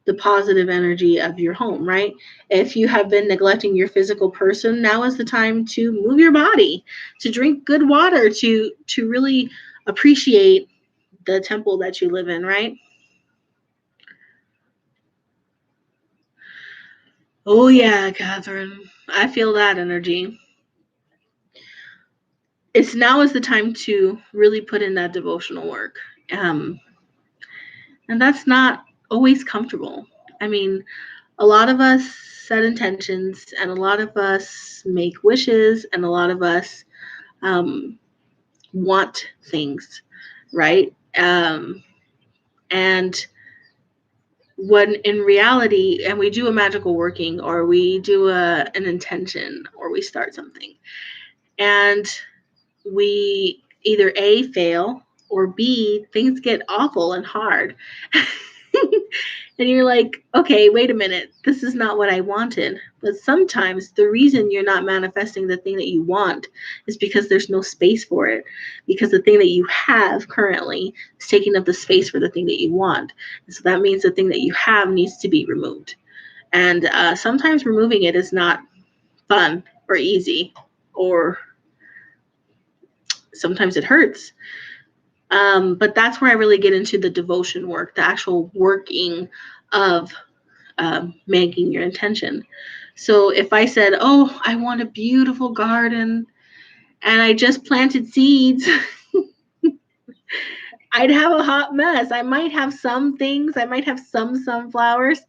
A: the positive energy of your home, right? If you have been neglecting your physical person, now is the time to move your body, to drink good water, to really appreciate the temple that you live in, right? Oh yeah, Catherine, I feel that energy. Now is the time to really put in that devotional work. And that's not always comfortable. I mean, a lot of us set intentions and a lot of us make wishes and a lot of us want things, right? And when in reality, and we do a magical working or we do an intention or we start something and we either A, fail, or B, things get awful and hard. And you're like, okay, wait a minute, this is not what I wanted. But sometimes the reason you're not manifesting the thing that you want is because there's no space for it. Because the thing that you have currently is taking up the space for the thing that you want. And so that means the thing that you have needs to be removed. And sometimes removing it is not fun or easy, or sometimes it hurts. But that's where I really get into the devotion work, the actual working of making your intention. So if I said, oh, I want a beautiful garden and I just planted seeds, I'd have a hot mess. I might have some things, I might have some sunflowers,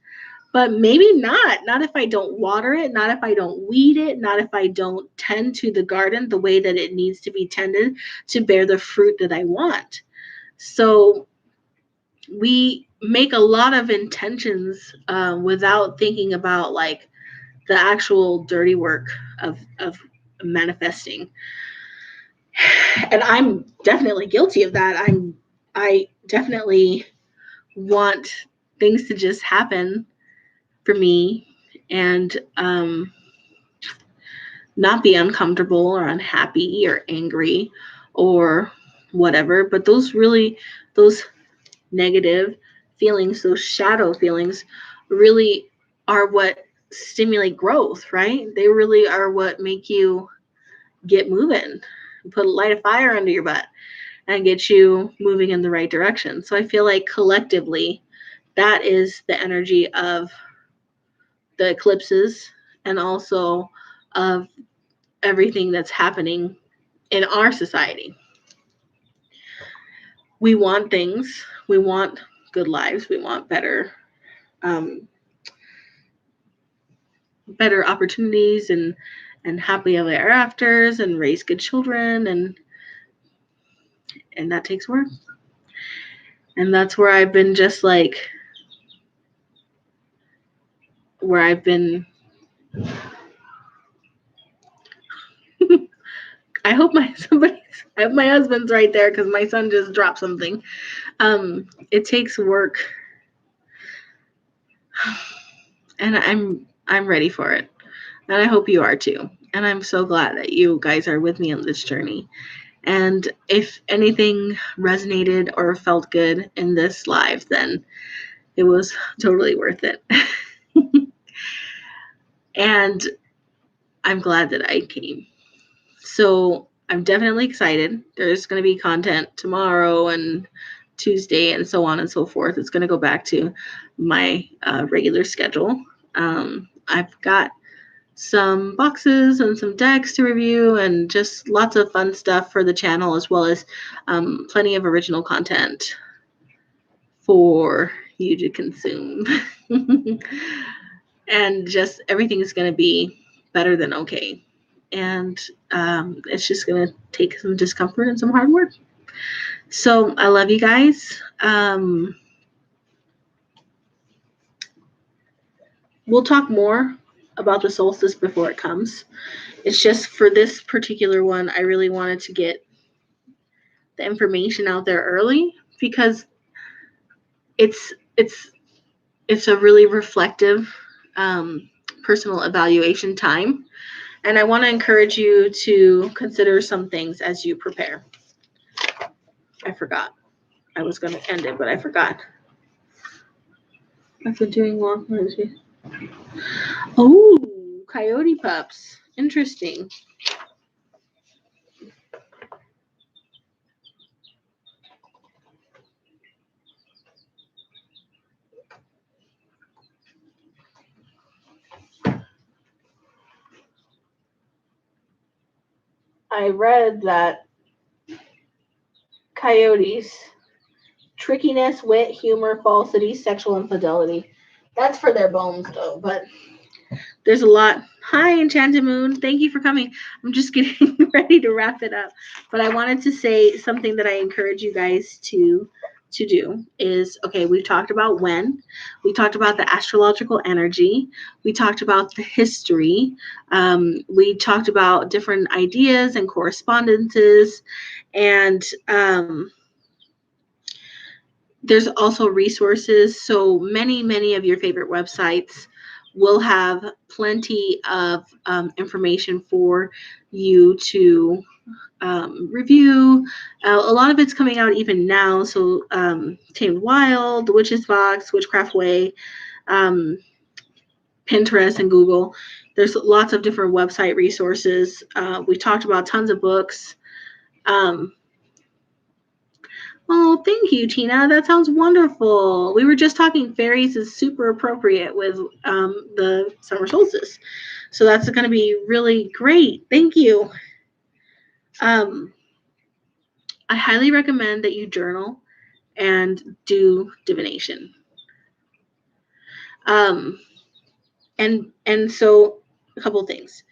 A: but maybe not if I don't water it, not if I don't weed it, not if I don't tend to the garden the way that it needs to be tended to bear the fruit that I want. So we make a lot of intentions without thinking about like the actual dirty work of manifesting. And I'm definitely guilty of that. I definitely want things to just happen for me and not be uncomfortable or unhappy or angry or whatever. But those negative feelings, those shadow feelings, really are what stimulate growth, right? They really are what make you get moving, light a fire under your butt and get you moving in the right direction. So I feel like collectively, that is the energy of the eclipses and also of everything that's happening in our society. We want things. We want good lives. We want better opportunities and happily ever afters and raise good children, and that takes work. And that's where I've been just like I hope my husband's right there because my son just dropped something. It takes work, and I'm ready for it, and I hope you are too. And I'm so glad that you guys are with me on this journey. And if anything resonated or felt good in this live, then it was totally worth it. And I'm glad that I came. So I'm definitely excited. There's going to be content tomorrow and Tuesday and so on and so forth. It's going to go back to my regular schedule. I've got some boxes and some decks to review and just lots of fun stuff for the channel, as well as plenty of original content for you to consume. And just everything is going to be better than okay. And it's just going to take some discomfort and some hard work. So I love you guys. We'll talk more about the solstice before it comes. It's just for this particular one, I really wanted to get the information out there early because it's a really reflective personal evaluation time. And I want to encourage you to consider some things as you prepare. I forgot. I was going to end it, but I forgot. I've been doing long. Oh, coyote pups. Interesting. I read that coyotes, trickiness, wit, humor, falsity, sexual infidelity. That's for their bones, though, but there's a lot. Hi, Enchanted Moon. Thank you for coming. I'm just getting ready to wrap it up. But I wanted to say something that I encourage you guys to do is, okay, we've talked about when. We talked about the astrological energy. We talked about the history. We talked about different ideas and correspondences. And there's also resources. So many of your favorite websites will have plenty of information for you to review. A lot of it's coming out even now. So Tamed Wild, The Witch's Box, Witchcraft Way, Pinterest and Google. There's lots of different website resources. We talked about tons of books. Oh, thank you, Tina. That sounds wonderful. We were just talking fairies is super appropriate with the summer solstice. So that's going to be really great. Thank you. I highly recommend that you journal and do divination. Um, and so a couple things.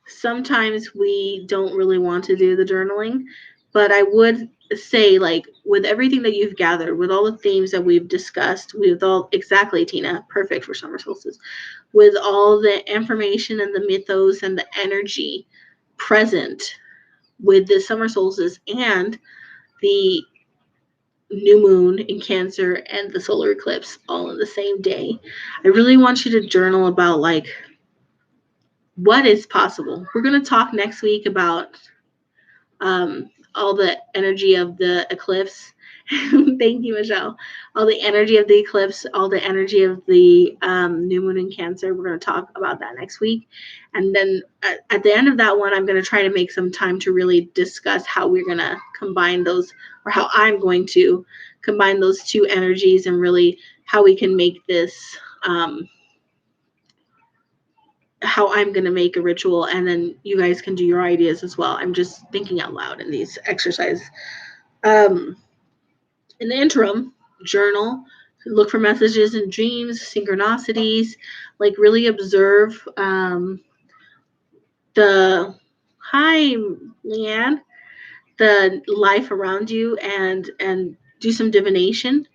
A: Sometimes we don't really want to do the journaling, but I would say, like, with everything that you've gathered, with all the themes that we've discussed, with all, exactly, Tina, perfect for summer solstice, with all the information and the mythos and the energy present with the summer solstice and the new moon in Cancer and the solar eclipse all in the same day, I really want you to journal about, like, what is possible. We're going to talk next week about all the energy of the eclipse. Thank you, Michelle. All the energy of the eclipse, all the energy of the new moon in Cancer. We're going to talk about that next week. And then at the end of that one, I'm going to try to make some time to really discuss how we're going to combine those, or how I'm going to combine those two energies, and really how we can make this, how I'm going to make a ritual, and then you guys can do your ideas as well. I'm just thinking out loud in these exercises. In the interim, journal, look for messages and dreams, synchronicities, like really observe the, hi, Leanne, the life around you, and do some divination.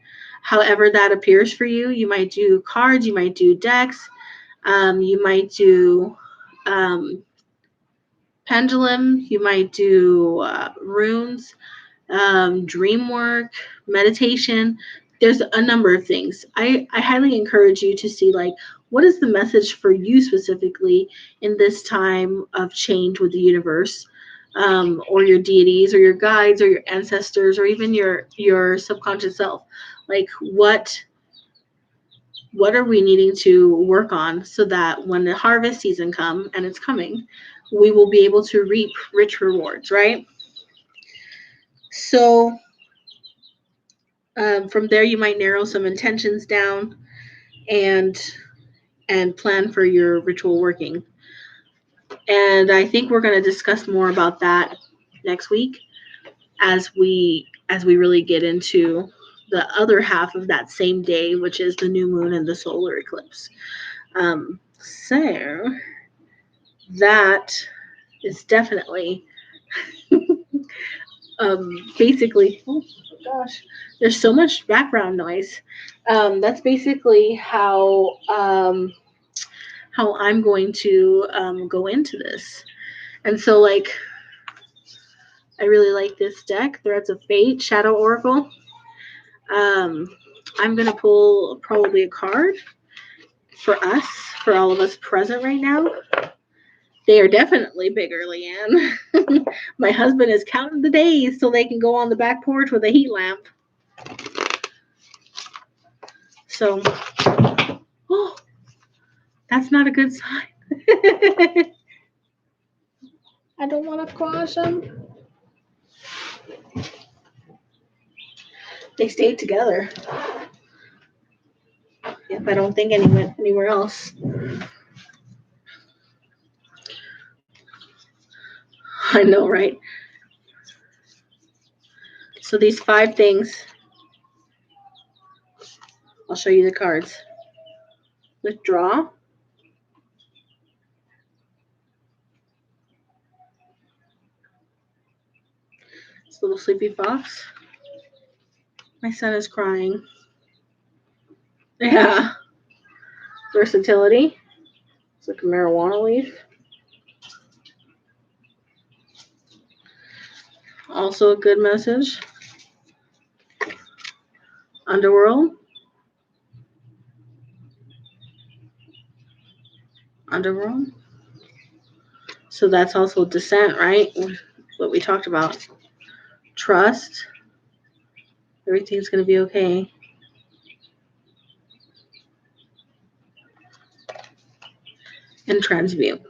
A: However that appears for you. You might do cards, you might do decks, you might do pendulum, you might do runes, dream work, meditation. There's a number of things. I highly encourage you to see, like, what is the message for you specifically in this time of change with the universe, or your deities or your guides or your ancestors or even your subconscious self. Like, what are we needing to work on so that when the harvest season comes, and it's coming, we will be able to reap rich rewards, right? So from there, you might narrow some intentions down and plan for your ritual working. And I think we're going to discuss more about that next week as we really get into the other half of that same day, which is the new moon and the solar eclipse. So that is definitely basically, oh gosh, there's so much background noise. That's basically how I'm going to go into this. And so, like, I really like this deck, Threads of Fate, Shadow Oracle. I'm going to pull probably a card for us, for all of us present right now. They are definitely bigger, Leanne. My husband is counting the days so they can go on the back porch with a heat lamp. So, oh, that's not a good sign. I don't want to quash them. They stayed together. If I don't think anywhere else. I know, right? So these 5 things, I'll show you the cards. Withdraw. This little sleepy fox. My son is crying. Yeah. Versatility. It's like a marijuana leaf. Also a good message. Underworld. Underworld. So that's also descent, right? What we talked about. Trust. Everything's going to be okay. And transmute.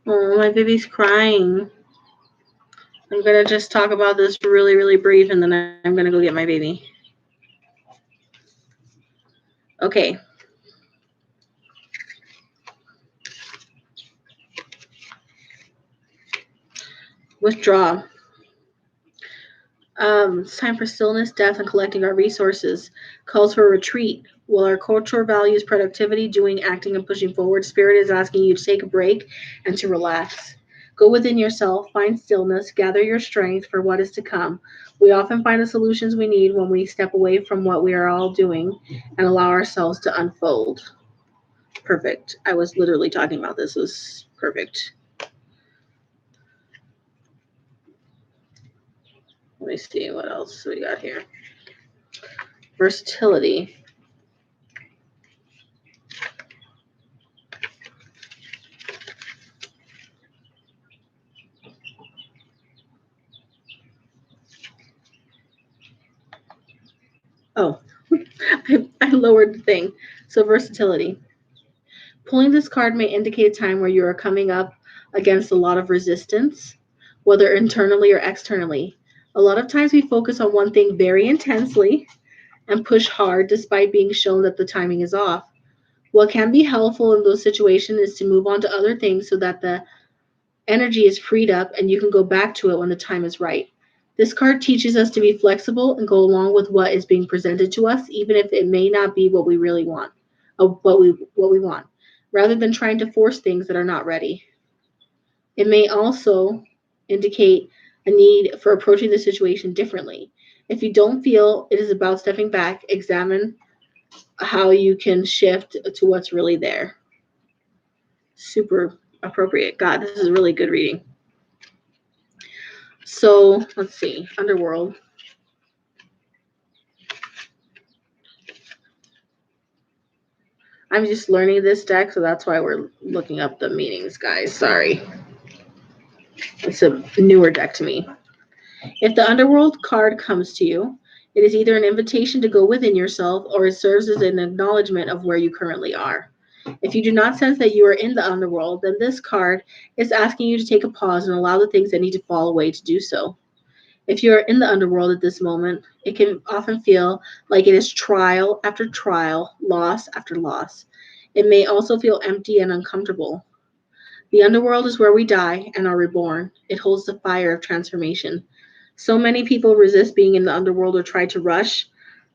A: Oh, my baby's crying. I'm going to just talk about this really, really brief, and then I'm going to go get my baby. Okay. Withdraw. It's time for stillness, death, and collecting our resources. Calls for a retreat. While our culture values productivity, doing, acting, and pushing forward, Spirit is asking you to take a break and to relax. Go within yourself, find stillness, gather your strength for what is to come. We often find the solutions we need when we step away from what we are all doing and allow ourselves to unfold. Perfect. I was literally talking about this. It was perfect. Let me see what else we got here. Versatility. Oh, I lowered the thing. So versatility. Pulling this card may indicate a time where you are coming up against a lot of resistance, whether internally or externally. A lot of times we focus on one thing very intensely and push hard despite being shown that the timing is off. What can be helpful in those situations is to move on to other things so that the energy is freed up and you can go back to it when the time is right. This card teaches us to be flexible and go along with what is being presented to us, even if it may not be what we really want, or what we want, rather than trying to force things that are not ready. It may also indicate a need for approaching the situation differently. If you don't feel it is about stepping back, examine how you can shift to what's really there. Super appropriate. God, this is really good reading. So let's see, Underworld. I'm just learning this deck, so that's why we're looking up the meanings, guys. Sorry. It's a newer deck to me. If the Underworld card comes to you, it is either an invitation to go within yourself or it serves as an acknowledgement of where you currently are. If you do not sense that you are in the Underworld, then this card is asking you to take a pause and allow the things that need to fall away to do so. If you are in the underworld at this moment, it can often feel like it is trial after trial, loss after loss. It may also feel empty and uncomfortable. The underworld is where we die and are reborn. It holds the fire of transformation. So many people resist being in the underworld or try to rush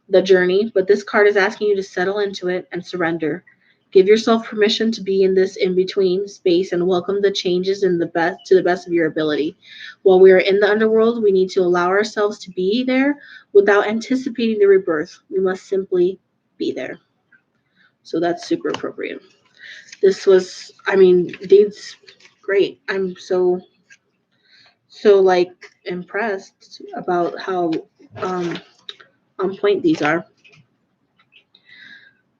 A: the journey, but this card is asking you to settle into it and surrender. Give yourself permission to be in this in-between space and welcome the changes to the best of your ability. While we are in the underworld, we need to allow ourselves to be there without anticipating the rebirth. We must simply be there. So that's super appropriate. This was, Deed's great. I'm so like impressed about how on point these are.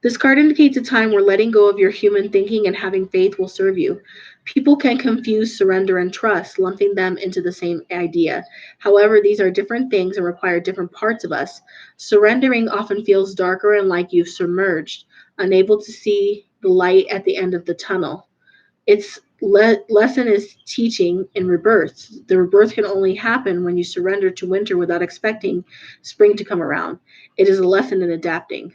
A: This card indicates a time where letting go of your human thinking and having faith will serve you. People can confuse surrender and trust, lumping them into the same idea. However, these are different things and require different parts of us. Surrendering often feels darker and like you've submerged, unable to see the light at the end of the tunnel. Its lesson is teaching in rebirth. The rebirth can only happen when you surrender to winter without expecting spring to come around. It is a lesson in adapting.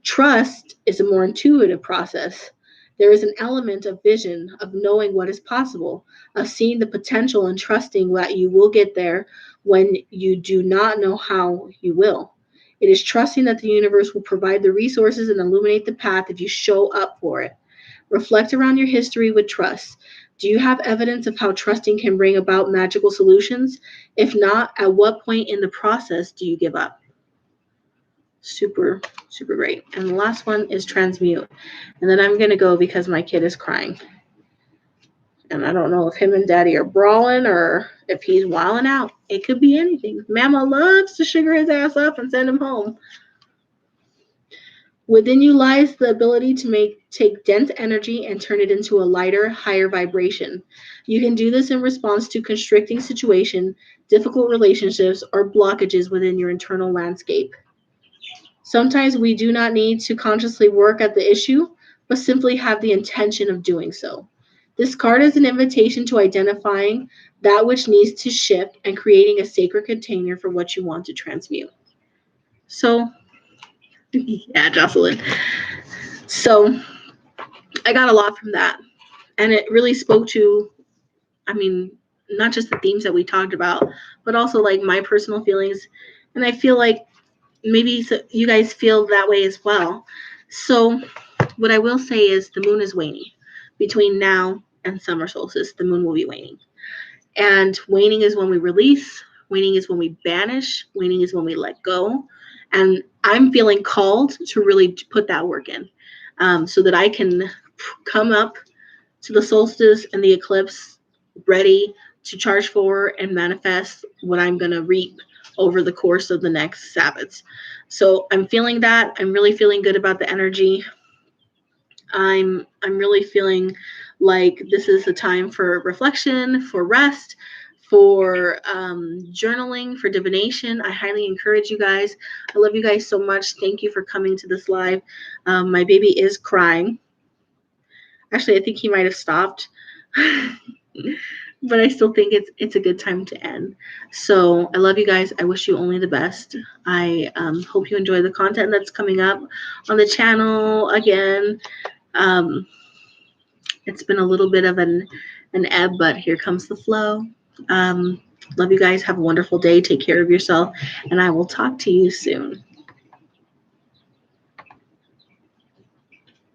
A: Trust is a more intuitive process. There is an element of vision, of knowing what is possible, of seeing the potential and trusting that you will get there when you do not know how you will. It is trusting that the universe will provide the resources and illuminate the path if you show up for it. Reflect around your history with trust. Do you have evidence of how trusting can bring about magical solutions? If not, at what point in the process do you give up? Super, super great. And the last one is transmute. And then I'm going to go because my kid is crying. And I don't know if him and daddy are brawling or if he's wilding out. It could be anything. Mama loves to sugar his ass up and send him home. Within you lies the ability to take dense energy and turn it into a lighter, higher vibration. You can do this in response to constricting situation, difficult relationships, or blockages within your internal landscape. Sometimes we do not need to consciously work at the issue, but simply have the intention of doing so. This card is an invitation to identifying that which needs to shift and creating a sacred container for what you want to transmute. So, yeah, Jocelyn. So, I got a lot from that. And it really spoke to, not just the themes that we talked about, but also like my personal feelings. And I feel like maybe you guys feel that way as well. So what I will say is the moon is waning. Between now and summer solstice, the moon will be waning. And waning is when we release, waning is when we banish, waning is when we let go. And I'm feeling called to really put that work in, so that I can come up to the solstice and the eclipse ready to charge forward and manifest what I'm going to reap over the course of the next Sabbats. So I'm feeling that. I'm really feeling good about the energy. I'm really feeling like this is a time for reflection, for rest, for journaling, for divination. I highly encourage you guys. I love you guys so much. Thank you for coming to this live. My baby is crying. Actually, I think he might have stopped. But I still think it's a good time to end. So I love you guys. I wish you only the best. I hope you enjoy the content that's coming up on the channel. Again, it's been a little bit of an ebb, but here comes the flow. Love you guys. Have a wonderful day. Take care of yourself, and I will talk to you soon.